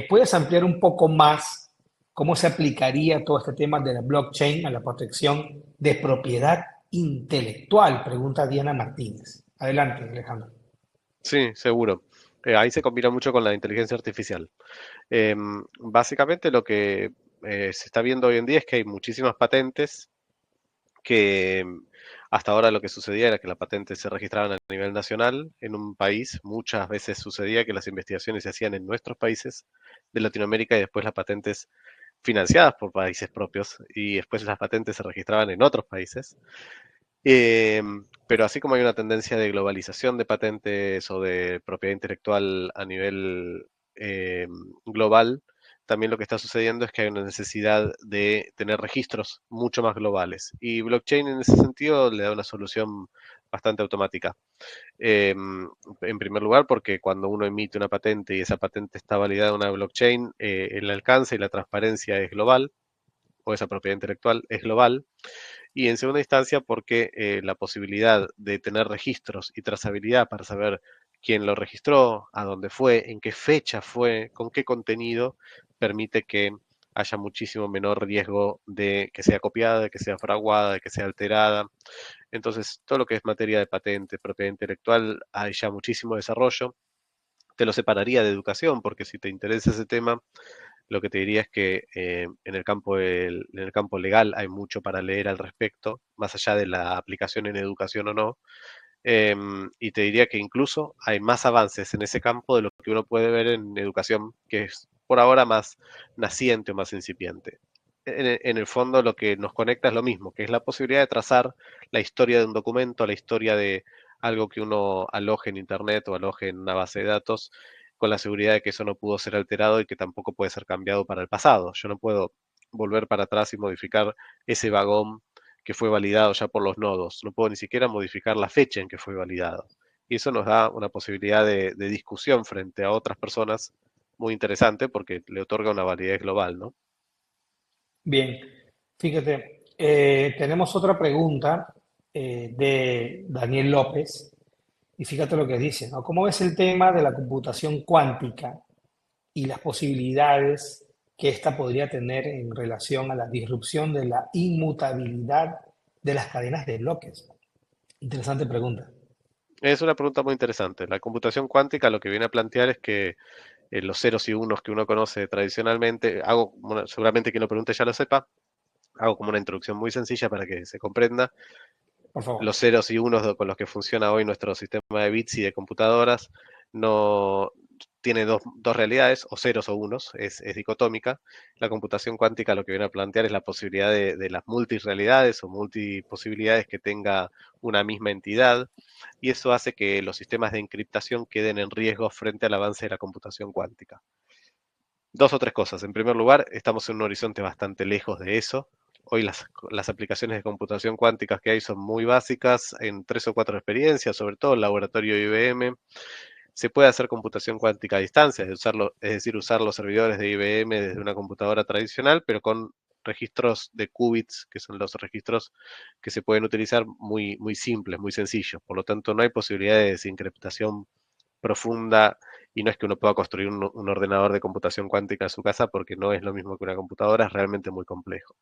¿Puedes ampliar un poco más cómo se aplicaría todo este tema de la blockchain a la protección de propiedad intelectual? Pregunta Diana Martínez. Adelante, Alejandro. Sí, seguro. Ahí se combina mucho con la inteligencia artificial. Básicamente lo que se está viendo hoy en día es que hay muchísimas patentes que hasta ahora lo que sucedía era que las patentes se registraban a nivel nacional en un país. Muchas veces sucedía que las investigaciones se hacían en nuestros países de Latinoamérica y después las patentes financiadas por países propios y después las patentes se registraban en otros países. Pero así como hay una tendencia de globalización de patentes o de propiedad intelectual a nivel eh, global, también lo que está sucediendo es que hay una necesidad de tener registros mucho más globales. Y blockchain en ese sentido le da una solución bastante automática. En primer lugar, porque cuando uno emite una patente y esa patente está validada en una blockchain, el alcance y la transparencia es global, o esa propiedad intelectual es global. Y en segunda instancia, porque la posibilidad de tener registros y trazabilidad para saber quién lo registró, a dónde fue, en qué fecha fue, con qué contenido, permite que haya muchísimo menor riesgo de que sea copiada, de que sea fraguada, de que sea alterada. Entonces, todo lo que es materia de patente, propiedad intelectual, hay ya muchísimo desarrollo. Te lo separaría de educación, porque si te interesa ese tema, lo que te diría es que en el campo legal hay mucho para leer al respecto, más allá de la aplicación en educación o no. Y te diría que incluso hay más avances en ese campo de lo que uno puede ver en educación, que es por ahora más naciente o más incipiente. en el fondo lo que nos conecta es lo mismo, que es la posibilidad de trazar la historia de un documento, la historia de algo que uno aloje en Internet o aloje en una base de datos, con la seguridad de que eso no pudo ser alterado y que tampoco puede ser cambiado para el pasado. Yo no puedo volver para atrás y modificar ese vagón que fue validado ya por los nodos. No puedo ni siquiera modificar la fecha en que fue validado. Y eso nos da una posibilidad de discusión frente a otras personas muy interesante porque le otorga una validez global, ¿no? Bien, fíjate, tenemos otra pregunta de Daniel López y fíjate lo que dice, ¿no? ¿Cómo ves el tema de la computación cuántica y las posibilidades que ésta podría tener en relación a la disrupción de la inmutabilidad de las cadenas de bloques? Interesante pregunta. Es una pregunta muy interesante. La computación cuántica lo que viene a plantear es que los ceros y unos que uno conoce tradicionalmente, seguramente quien lo pregunte ya lo sepa, hago como una introducción muy sencilla para que se comprenda. Por favor. Los ceros y unos con los que funciona hoy nuestro sistema de bits y de computadoras no tiene dos realidades, o ceros o unos, es dicotómica. La computación cuántica lo que viene a plantear es la posibilidad de las multirealidades o multiposibilidades que tenga una misma entidad, y eso hace que los sistemas de encriptación queden en riesgo frente al avance de la computación cuántica. Dos o tres cosas. En primer lugar, estamos en un horizonte bastante lejos de eso. Hoy las aplicaciones de computación cuántica que hay son muy básicas, en tres o cuatro experiencias, sobre todo el laboratorio IBM. Se puede hacer computación cuántica a distancia, es decir, usar los servidores de IBM desde una computadora tradicional, pero con registros de qubits, que son los registros que se pueden utilizar muy, muy simples, muy sencillos. Por lo tanto, no hay posibilidad de desencriptación profunda y no es que uno pueda construir un ordenador de computación cuántica en su casa porque no es lo mismo que una computadora, es realmente muy complejo.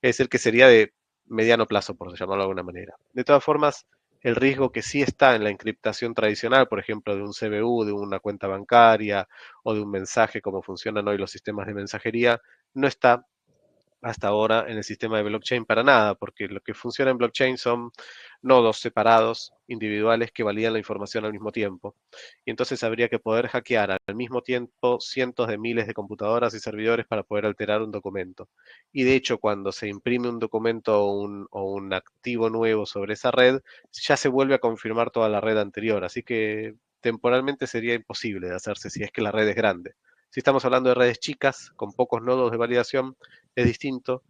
Es decir, que sería de mediano plazo, por llamarlo de alguna manera. De todas formas, el riesgo que sí está en la encriptación tradicional, por ejemplo, de un CBU, de una cuenta bancaria o de un mensaje, como funcionan hoy los sistemas de mensajería, no está hasta ahora en el sistema de blockchain para nada, porque lo que funciona en blockchain son nodos separados, individuales, que validan la información al mismo tiempo. Y entonces habría que poder hackear al mismo tiempo cientos de miles de computadoras y servidores para poder alterar un documento. Y de hecho, cuando se imprime un documento o un activo nuevo sobre esa red, ya se vuelve a confirmar toda la red anterior. Así que temporalmente sería imposible de hacerse si es que la red es grande. Si estamos hablando de redes chicas, con pocos nodos de validación, es distinto.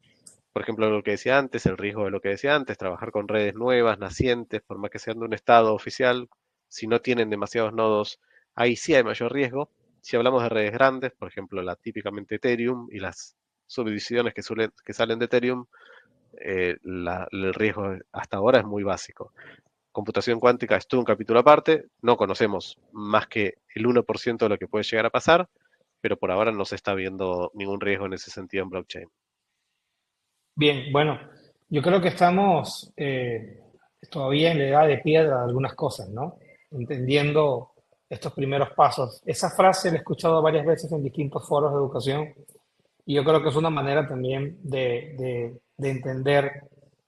Por ejemplo, lo que decía antes, el riesgo de lo que decía antes, trabajar con redes nuevas, nacientes, por más que sean de un estado oficial, si no tienen demasiados nodos, ahí sí hay mayor riesgo. Si hablamos de redes grandes, por ejemplo, la típicamente Ethereum y las subdivisiones que salen de Ethereum, el riesgo hasta ahora es muy básico. Computación cuántica es todo un capítulo aparte, no conocemos más que el 1% de lo que puede llegar a pasar, pero por ahora no se está viendo ningún riesgo en ese sentido en blockchain. Bien, bueno, yo creo que estamos todavía en la edad de piedra de algunas cosas, ¿no? Entendiendo estos primeros pasos. Esa frase la he escuchado varias veces en distintos foros de educación y yo creo que es una manera también de entender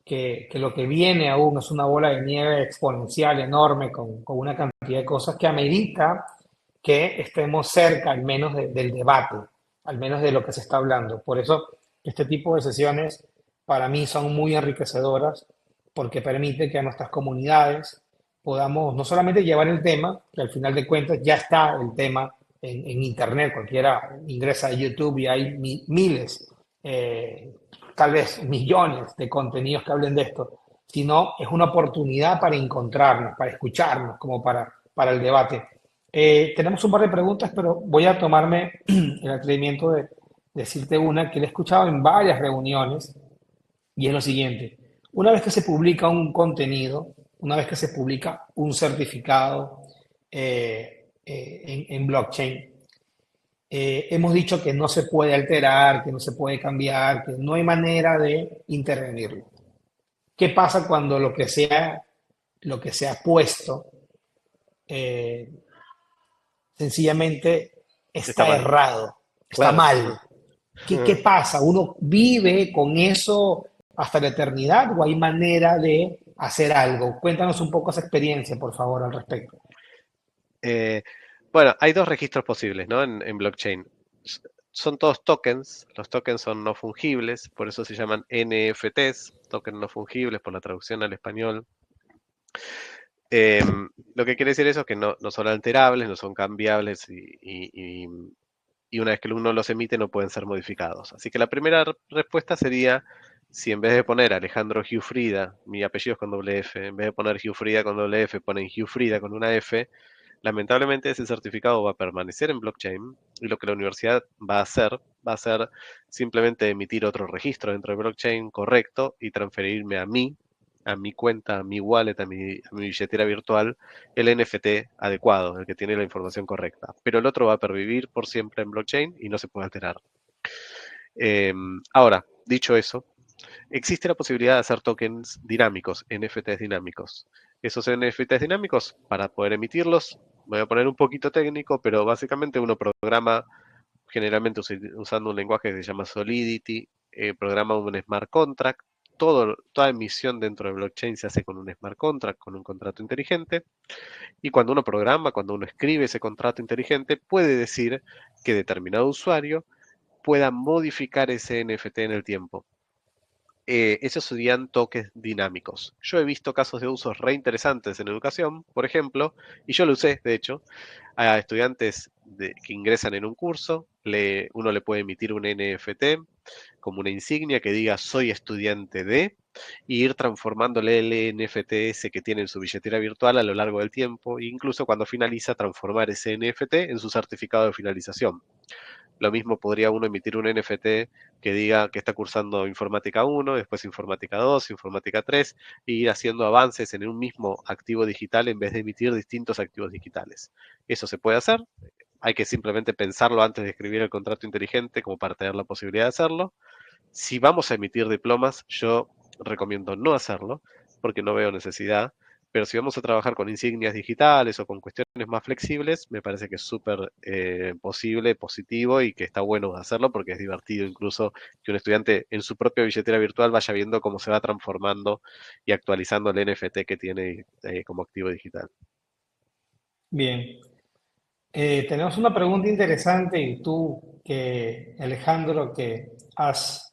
que lo que viene aún es una bola de nieve exponencial, enorme, con una cantidad de cosas que amerita que estemos cerca al menos del debate, al menos de lo que se está hablando. Por eso este tipo de sesiones para mí son muy enriquecedoras porque permite que a nuestras comunidades podamos no solamente llevar el tema, que al final de cuentas ya está el tema en Internet, cualquiera ingresa a YouTube y hay miles, tal vez millones de contenidos que hablen de esto, sino es una oportunidad para encontrarnos, para escucharnos, como para el debate. Tenemos un par de preguntas, pero voy a tomarme el atrevimiento de decirte una que le he escuchado en varias reuniones y es lo siguiente. Una vez que se publica un contenido, una vez que se publica un certificado en blockchain, hemos dicho que no se puede alterar, que no se puede cambiar, que no hay manera de intervenirlo. ¿Qué pasa cuando lo que se ha puesto eh, sencillamente Está está mal. errado, está Claro. mal? ¿Qué pasa? ¿Uno vive con eso hasta la eternidad o hay manera de hacer algo? Cuéntanos un poco esa experiencia, por favor, al respecto. Eh, bueno, hay dos registros posibles, ¿no? En blockchain. son todos tokens, los tokens son no fungibles, por eso se llaman NFTs, tokens no fungibles por la traducción al español. Lo que quiere decir eso es que no son alterables, no son cambiables y una vez que uno los emite no pueden ser modificados. Así que la primera respuesta sería, si en vez de poner Alejandro Giuffrida, mi apellido es con doble F, en vez de poner Giuffrida con doble F, ponen Giuffrida con una F, lamentablemente ese certificado va a permanecer en blockchain y lo que la universidad va a ser simplemente emitir otro registro dentro de blockchain correcto y transferirme a mi cuenta, a mi wallet, a mi billetera virtual, el NFT adecuado, el que tiene la información correcta. Pero el otro va a pervivir por siempre en blockchain y no se puede alterar. Ahora, dicho eso, existe la posibilidad de hacer tokens dinámicos, NFTs dinámicos. Esos NFTs dinámicos, para poder emitirlos, me voy a poner un poquito técnico, pero básicamente uno programa, generalmente usando un lenguaje que se llama Solidity, programa un smart contract. Toda emisión dentro de blockchain se hace con un smart contract, con un contrato inteligente. Y cuando uno programa, cuando uno escribe ese contrato inteligente, puede decir que determinado usuario pueda modificar ese NFT en el tiempo. Esos serían toques dinámicos. Yo he visto casos de usos re interesantes en educación, por ejemplo, y yo lo usé, de hecho, a estudiantes que ingresan en un curso, uno le puede emitir un NFT como una insignia que diga soy estudiante de, y ir transformándole el NFT ese que tiene en su billetera virtual a lo largo del tiempo, e incluso cuando finaliza, transformar ese NFT en su certificado de finalización. Lo mismo podría uno emitir un NFT que diga que está cursando informática 1, después informática 2, informática 3, e ir haciendo avances en un mismo activo digital en vez de emitir distintos activos digitales. Eso se puede hacer, hay que simplemente pensarlo antes de escribir el contrato inteligente como para tener la posibilidad de hacerlo. Si vamos a emitir diplomas, yo recomiendo no hacerlo porque no veo necesidad, pero si vamos a trabajar con insignias digitales o con cuestiones más flexibles, me parece que es súper posible, positivo y que está bueno hacerlo porque es divertido incluso que un estudiante en su propia billetera virtual vaya viendo cómo se va transformando y actualizando el NFT que tiene como activo digital. Bien. Tenemos una pregunta interesante y tú, Alejandro, que has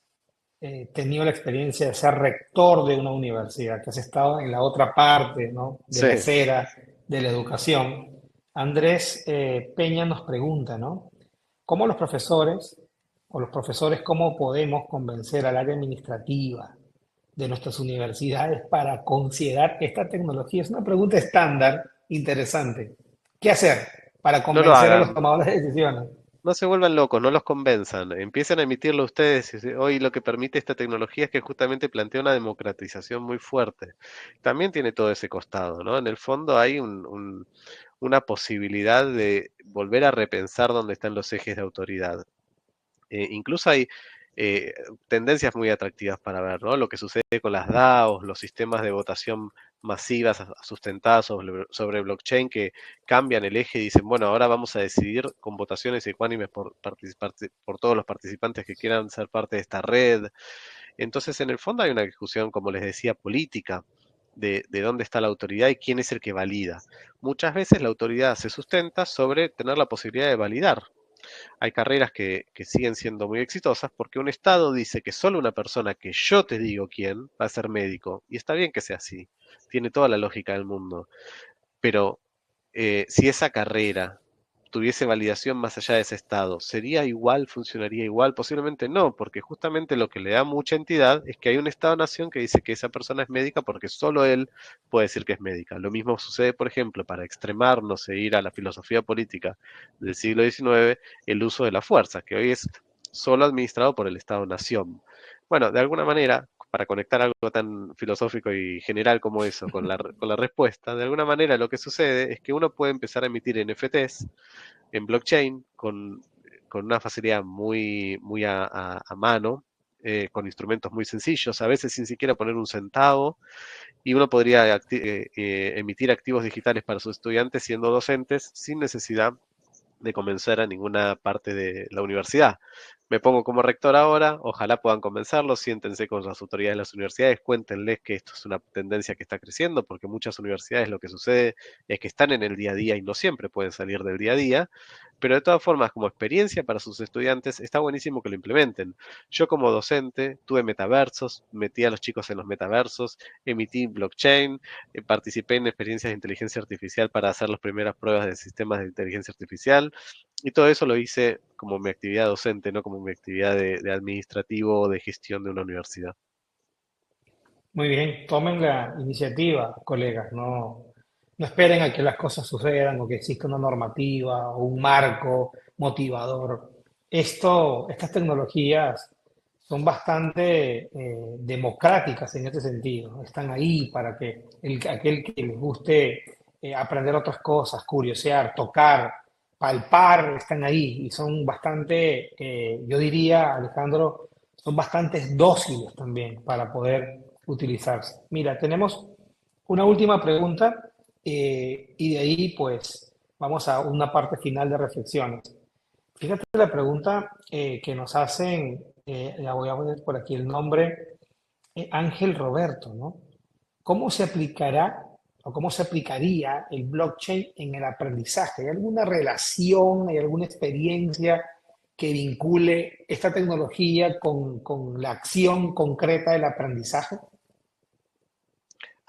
tenido la experiencia de ser rector de una universidad, que has estado en la otra parte, ¿no?, de la Sí, acera de la educación. Andrés Peña nos pregunta, ¿no? ¿Cómo los profesores o los profesores, cómo podemos convencer al área administrativa de nuestras universidades para considerar esta tecnología? Es una pregunta estándar, interesante. ¿Qué hacer para no lo convencer a los hagan. tomadores de decisiones? No se vuelvan locos, no los convenzan. Empiecen a emitirlo ustedes. Hoy lo que permite esta tecnología es que justamente plantea una democratización muy fuerte. También tiene todo ese costado, ¿no? En el fondo hay una posibilidad de volver a repensar dónde están los ejes de autoridad. Incluso hay eh, tendencias muy atractivas para ver, ¿no? Lo que sucede con las DAOs, los sistemas de votación masivas sustentadas sobre blockchain que cambian el eje y dicen, bueno, ahora vamos a decidir con votaciones ecuánimes por todos los participantes que quieran ser parte de esta red. Entonces, en el fondo hay una discusión, como les decía, política. De dónde está la autoridad y quién es el que valida. Muchas veces la autoridad se sustenta sobre tener la posibilidad de validar. Hay carreras que siguen siendo muy exitosas porque un Estado dice que solo una persona que yo te digo quién va a ser médico. Y está bien que sea así. Tiene toda la lógica del mundo. Pero si esa carrera tuviese validación más allá de ese estado, ¿sería igual? ¿Funcionaría igual? Posiblemente no, porque justamente lo que le da mucha entidad es que hay un Estado-nación que dice que esa persona es médica porque solo él puede decir que es médica. Lo mismo sucede, por ejemplo, para extremarnos e ir a la filosofía política del siglo XIX, el uso de la fuerza, que hoy es solo administrado por el Estado-nación. Bueno, de alguna manera, para conectar algo tan filosófico y general como eso con la respuesta, de alguna manera lo que sucede es que uno puede empezar a emitir NFTs en blockchain con una facilidad muy a mano, con instrumentos muy sencillos, a veces sin siquiera poner un centavo, y uno podría emitir activos digitales para sus estudiantes siendo docentes sin necesidad de convencer a ninguna parte de la universidad. Me pongo como rector ahora, ojalá puedan convencerlos, siéntense con las autoridades de las universidades, cuéntenles que esto es una tendencia que está creciendo, porque muchas universidades lo que sucede es que están en el día a día y no siempre pueden salir del día a día, pero de todas formas, como experiencia para sus estudiantes, está buenísimo que lo implementen. Yo como docente tuve metaversos, metí a los chicos en los metaversos, emití blockchain, participé en experiencias de inteligencia artificial para hacer las primeras pruebas de sistemas de inteligencia artificial, y todo eso lo hice como mi actividad docente, no como mi actividad de administrativo o de gestión de una universidad. Muy bien, tomen la iniciativa, colegas, no esperen a que las cosas sucedan o que exista una normativa o un marco motivador. Estas tecnologías son bastante democráticas en este sentido. Están ahí para que aquel que les guste aprender otras cosas, curiosear, tocar, palpar, están ahí y son bastante, yo diría, Alejandro, son bastante dóciles también para poder utilizarse. Mira, tenemos una última pregunta y de ahí pues vamos a una parte final de reflexiones. Fíjate la pregunta que nos hacen, la voy a poner por aquí el nombre, Ángel Roberto, ¿no? ¿Cómo se aplicará o cómo se aplicaría el blockchain en el aprendizaje? ¿Hay alguna relación, hay alguna experiencia que vincule esta tecnología con la acción concreta del aprendizaje?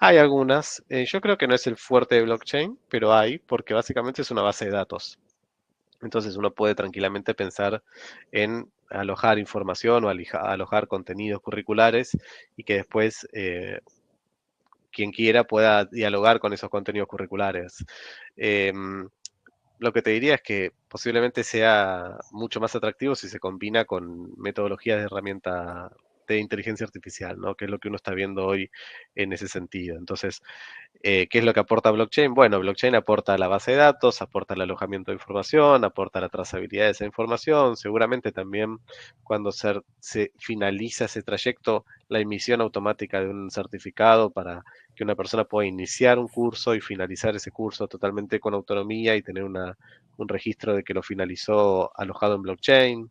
Hay algunas, yo creo que no es el fuerte de blockchain, pero hay, porque básicamente es una base de datos. Entonces uno puede tranquilamente pensar en alojar información o alojar contenidos curriculares y que después quien quiera pueda dialogar con esos contenidos curriculares. Em, lo que te diría es que posiblemente sea mucho más atractivo si se combina con metodologías de herramienta de inteligencia artificial, ¿no? Que es lo que uno está viendo hoy en ese sentido. Entonces, ¿qué es lo que aporta blockchain? Bueno, blockchain aporta la base de datos, aporta el alojamiento de información, aporta la trazabilidad de esa información, seguramente también cuando se finaliza ese trayecto, la emisión automática de un certificado para que una persona pueda iniciar un curso y finalizar ese curso totalmente con autonomía y tener un registro de que lo finalizó alojado en blockchain.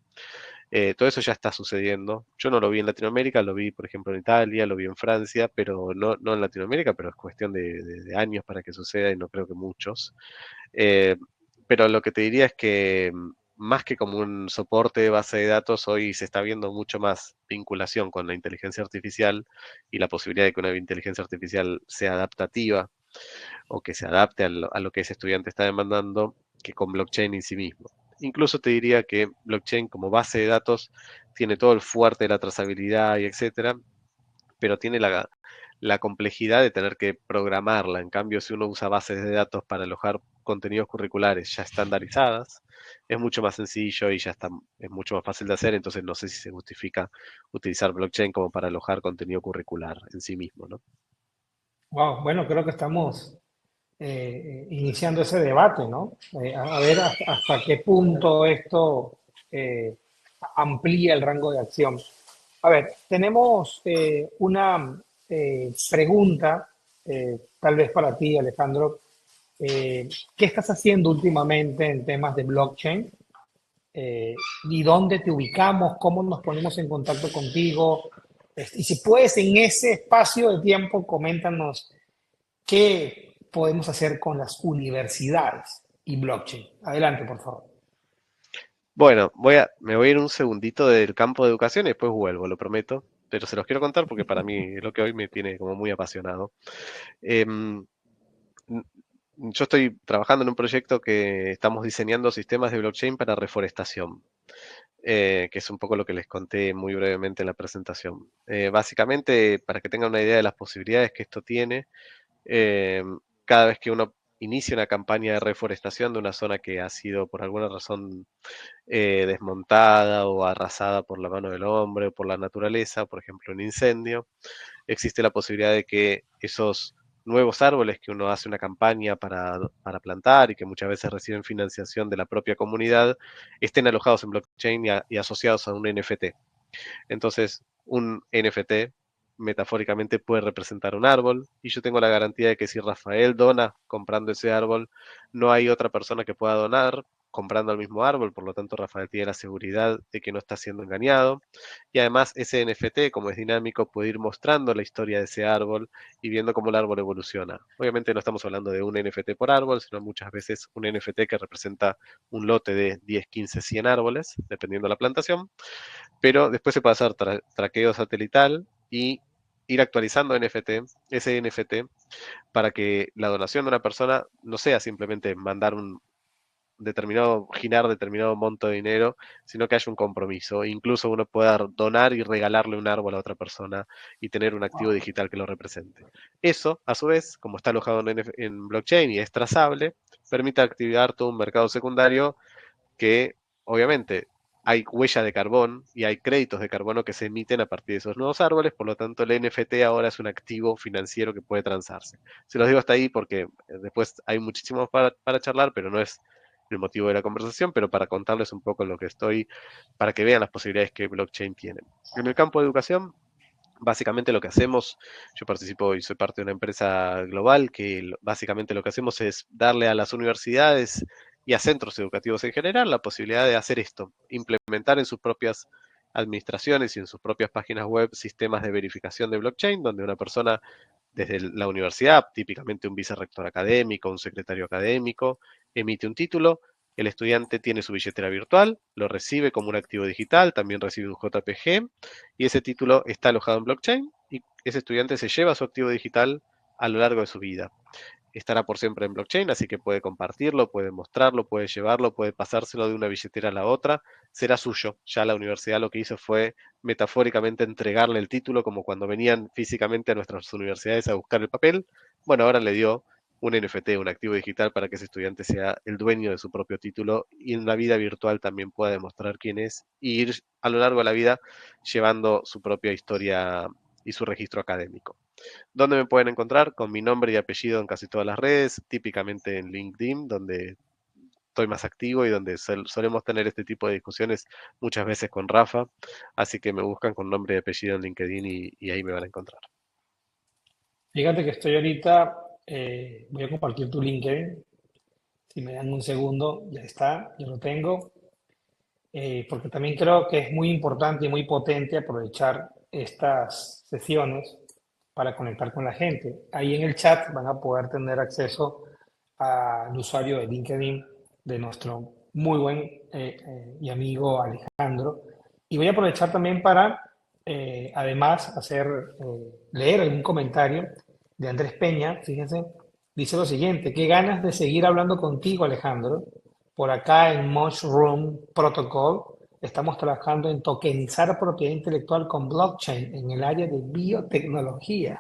Todo eso ya está sucediendo. Yo no lo vi en Latinoamérica, lo vi, por ejemplo, en Italia, lo vi en Francia, pero no en Latinoamérica, pero es cuestión de años para que suceda y no creo que muchos. Eh, pero lo que te diría es que más que como un soporte de base de datos, hoy se está viendo mucho más vinculación con la inteligencia artificial y la posibilidad de que una inteligencia artificial sea adaptativa o que se adapte a lo que ese estudiante está demandando que con blockchain en sí mismo. Incluso te diría que blockchain como base de datos tiene todo el fuerte de la trazabilidad y etcétera, pero tiene la complejidad de tener que programarla. En cambio, si uno usa bases de datos para alojar contenidos curriculares ya estandarizadas, es mucho más sencillo y ya está, es mucho más fácil de hacer, entonces no sé si se justifica utilizar blockchain como para alojar contenido curricular en sí mismo, ¿no? Wow, bueno, creo que estamos iniciando ese debate, ¿no? A ver hasta qué punto esto eh, amplía el rango de acción. A ver, tenemos una pregunta, tal vez para ti, Alejandro. ¿Qué estás haciendo últimamente en temas de blockchain? Eh, ¿Y dónde te ubicamos? ¿Cómo nos ponemos en contacto contigo? Y si puedes, en ese espacio de tiempo, coméntanos qué podemos hacer con las universidades y blockchain. Adelante, por favor. Bueno, me voy a ir un segundito del campo de educación y después vuelvo, lo prometo. Pero se los quiero contar porque para mí es lo que hoy me tiene como muy apasionado. Em, n- yo estoy trabajando en un proyecto que estamos diseñando sistemas de blockchain para reforestación, que es un poco lo que les conté muy brevemente en la presentación. Básicamente, para que tengan una idea de las posibilidades que esto tiene, eh, cada vez que uno inicia una campaña de reforestación de una zona que ha sido por alguna razón desmontada o arrasada por la mano del hombre o por la naturaleza, por ejemplo, un incendio, existe la posibilidad de que esos nuevos árboles que uno hace una campaña para plantar y que muchas veces reciben financiación de la propia comunidad, estén alojados en blockchain y asociados a un NFT. Entonces, un NFT metafóricamente puede representar un árbol y yo tengo la garantía de que si Rafael dona comprando ese árbol, no hay otra persona que pueda donar comprando el mismo árbol, por lo tanto Rafael tiene la seguridad de que no está siendo engañado. Y además ese NFT, como es dinámico, puede ir mostrando la historia de ese árbol y viendo cómo el árbol evoluciona. Obviamente no estamos hablando de un NFT por árbol, sino muchas veces un NFT que representa un lote de 10, 15, 100 árboles, dependiendo de la plantación, pero después se puede hacer traqueo satelital y ir actualizando ese NFT para que la donación de una persona no sea simplemente mandar un girar determinado monto de dinero, sino que haya un compromiso. Incluso uno pueda donar y regalarle un árbol a otra persona y tener un activo digital que lo represente. Eso, a su vez, como está alojado en blockchain y es trazable, permite activar todo un mercado secundario que obviamente hay huella de carbón y hay créditos de carbono que se emiten a partir de esos nuevos árboles, por lo tanto el NFT ahora es un activo financiero que puede transarse. Se los digo hasta ahí porque después hay muchísimo para charlar, pero no es el motivo de la conversación, pero para contarles un poco lo que estoy, para que vean las posibilidades que blockchain tiene. En el campo de educación, básicamente lo que hacemos, yo participo y soy parte de una empresa global que básicamente lo que hacemos es darle a las universidades y a centros educativos en general la posibilidad de hacer esto, implementar en sus propias administraciones y en sus propias páginas web sistemas de verificación de blockchain, donde una persona desde la universidad, típicamente un vicerrector académico, un secretario académico, emite un título, el estudiante tiene su billetera virtual, lo recibe como un activo digital, también recibe un JPG y ese título está alojado en blockchain y ese estudiante se lleva su activo digital a lo largo de su vida. Estará por siempre en blockchain, así que puede compartirlo, puede mostrarlo, puede llevarlo, puede pasárselo de una billetera a la otra, será suyo. Ya la universidad lo que hizo fue metafóricamente entregarle el título, como cuando venían físicamente a nuestras universidades a buscar el papel. Bueno, ahora le dio un NFT, un activo digital, para que ese estudiante sea el dueño de su propio título y en la vida virtual también pueda demostrar quién es y ir a lo largo de la vida llevando su propia historia y su registro académico. ¿Dónde me pueden encontrar? Con mi nombre y apellido en casi todas las redes, típicamente en LinkedIn, donde estoy más activo y donde solemos tener este tipo de discusiones muchas veces con Rafa. Así que me buscan con nombre y apellido en LinkedIn y ahí me van a encontrar. Fíjate que estoy ahorita, voy a compartir tu LinkedIn. Si me dan un segundo, ya está, ya lo tengo. Porque también creo que es muy importante y muy potente aprovechar estas sesiones para conectar con la gente. Ahí en el chat van a poder tener acceso al usuario de LinkedIn de nuestro muy buen y amigo Alejandro. Y voy a aprovechar también para, además, leer algún comentario de Andrés Peña. Fíjense, dice lo siguiente: qué ganas de seguir hablando contigo, Alejandro. Por acá en Mushroom Protocol estamos trabajando en tokenizar propiedad intelectual con blockchain en el área de biotecnología.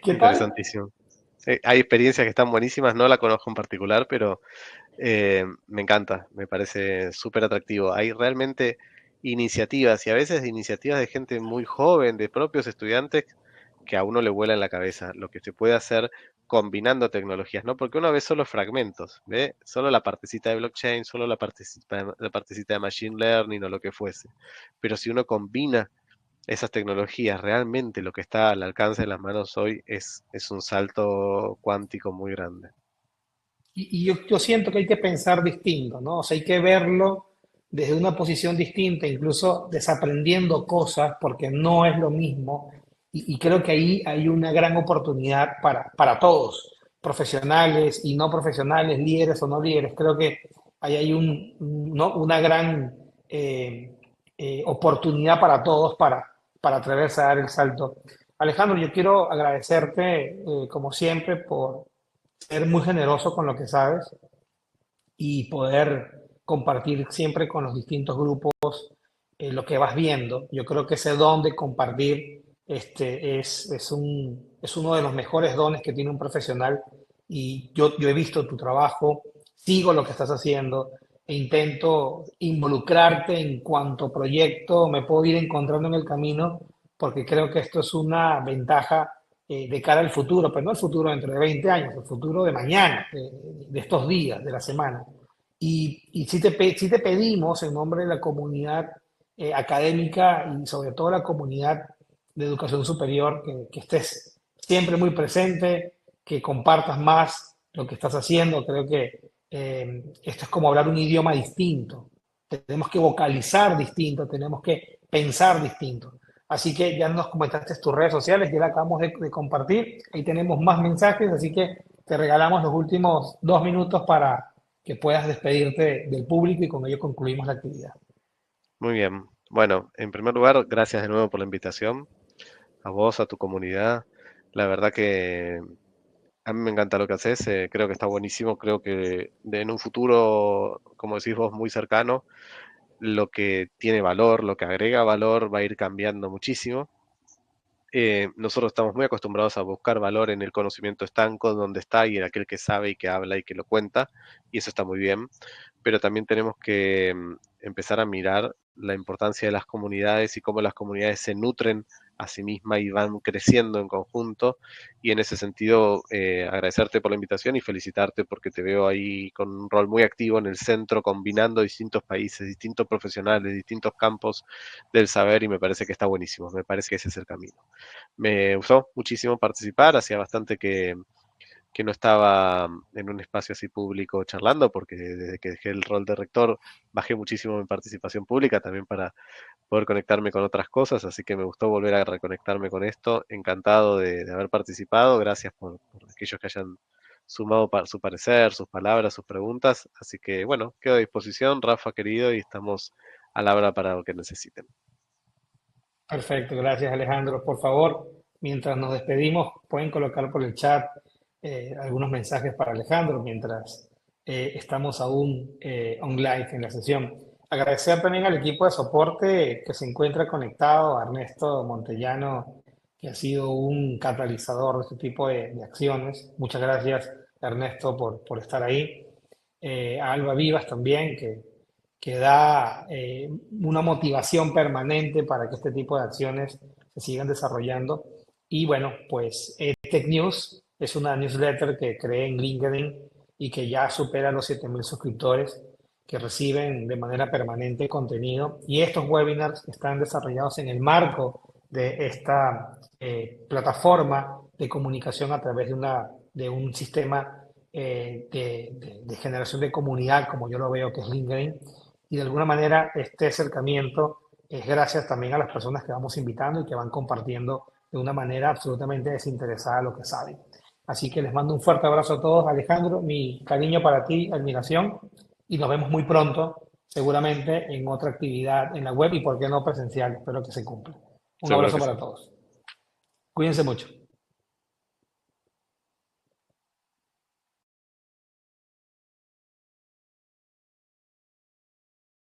¿Qué tal? Interesantísimo. Hay experiencias que están buenísimas, no la conozco en particular, pero me encanta, me parece súper atractivo. Hay realmente iniciativas y a veces iniciativas de gente muy joven, de propios estudiantes, que a uno le vuela en la cabeza lo que se puede hacer combinando tecnologías, ¿no? Porque uno ve solo fragmentos, ¿ve? Solo la partecita de blockchain, solo la partecita de machine learning o lo que fuese. Pero si uno combina esas tecnologías, realmente lo que está al alcance de las manos hoy es un salto cuántico muy grande. Y yo siento que hay que pensar distinto, ¿no? O sea, hay que verlo desde una posición distinta, incluso desaprendiendo cosas, porque no es lo mismo. Y creo que ahí hay una gran oportunidad para todos, profesionales y no profesionales, líderes o no líderes. Creo que ahí hay ¿no? una gran oportunidad para todos para atreverse a dar el salto. Alejandro, yo quiero agradecerte, como siempre, por ser muy generoso con lo que sabes y poder compartir siempre con los distintos grupos lo que vas viendo. Yo creo que ese don de compartir es uno de los mejores dones que tiene un profesional y yo he visto tu trabajo, sigo lo que estás haciendo e intento involucrarte en cuanto proyecto me puedo ir encontrando en el camino porque creo que esto es una ventaja de cara al futuro, pero no al futuro dentro de 20 años, el futuro de mañana, de estos días, de la semana. Y sí te pedimos en nombre de la comunidad académica y sobre todo la comunidad de educación superior que estés siempre muy presente, que compartas más lo que estás haciendo. Creo que Esto es como hablar un idioma distinto. Tenemos que vocalizar distinto, tenemos que pensar distinto. Así que ya nos comentaste tus redes sociales, ya la acabamos de compartir. Ahí tenemos más mensajes, así que te regalamos los últimos 2 minutos para que puedas despedirte del público y con ello concluimos la actividad. Muy bien. Bueno, en primer lugar, gracias de nuevo por la invitación, a vos, a tu comunidad. La verdad que a mí me encanta lo que haces, creo que está buenísimo, creo que en un futuro, como decís vos, muy cercano, lo que tiene valor, lo que agrega valor va a ir cambiando muchísimo. Nosotros estamos muy acostumbrados a buscar valor en el conocimiento estanco, donde está y en aquel que sabe y que habla y que lo cuenta, y eso está muy bien, pero también tenemos que empezar a mirar la importancia de las comunidades y cómo las comunidades se nutren a sí mismas y van creciendo en conjunto. Y en ese sentido, agradecerte por la invitación y felicitarte porque te veo ahí con un rol muy activo en el centro, combinando distintos países, distintos profesionales, distintos campos del saber y me parece que está buenísimo, me parece que ese es el camino. Me gustó muchísimo participar, hacía bastante que no estaba en un espacio así público charlando, porque desde que dejé el rol de rector bajé muchísimo mi participación pública también para poder conectarme con otras cosas, así que me gustó volver a reconectarme con esto. Encantado de haber participado, gracias por aquellos que hayan sumado su parecer, sus palabras, sus preguntas, así que bueno, quedo a disposición, Rafa querido, y estamos a la hora para lo que necesiten. Perfecto, gracias Alejandro. Por favor, mientras nos despedimos, pueden colocar por el chat algunos mensajes para Alejandro mientras estamos aún on live en la sesión. Agradecer también al equipo de soporte que se encuentra conectado, a Ernesto Montellano, que ha sido un catalizador de este tipo de acciones. Muchas gracias, Ernesto, por estar ahí. A Alba Vivas también, que da una motivación permanente para que este tipo de acciones se sigan desarrollando. Y bueno, pues Tech News es una newsletter que creé en LinkedIn y que ya supera los 7.000 suscriptores que reciben de manera permanente contenido. Y estos webinars están desarrollados en el marco de esta plataforma de comunicación a través de un sistema de generación de comunidad, como yo lo veo, que es LinkedIn, y de alguna manera este acercamiento es gracias también a las personas que vamos invitando y que van compartiendo de una manera absolutamente desinteresada lo que saben. Así que les mando un fuerte abrazo a todos, Alejandro, mi cariño para ti, admiración, y nos vemos muy pronto, seguramente en otra actividad en la web y por qué no presencial. Espero que se cumpla. Un Seguro abrazo que sí. para todos. Cuídense mucho.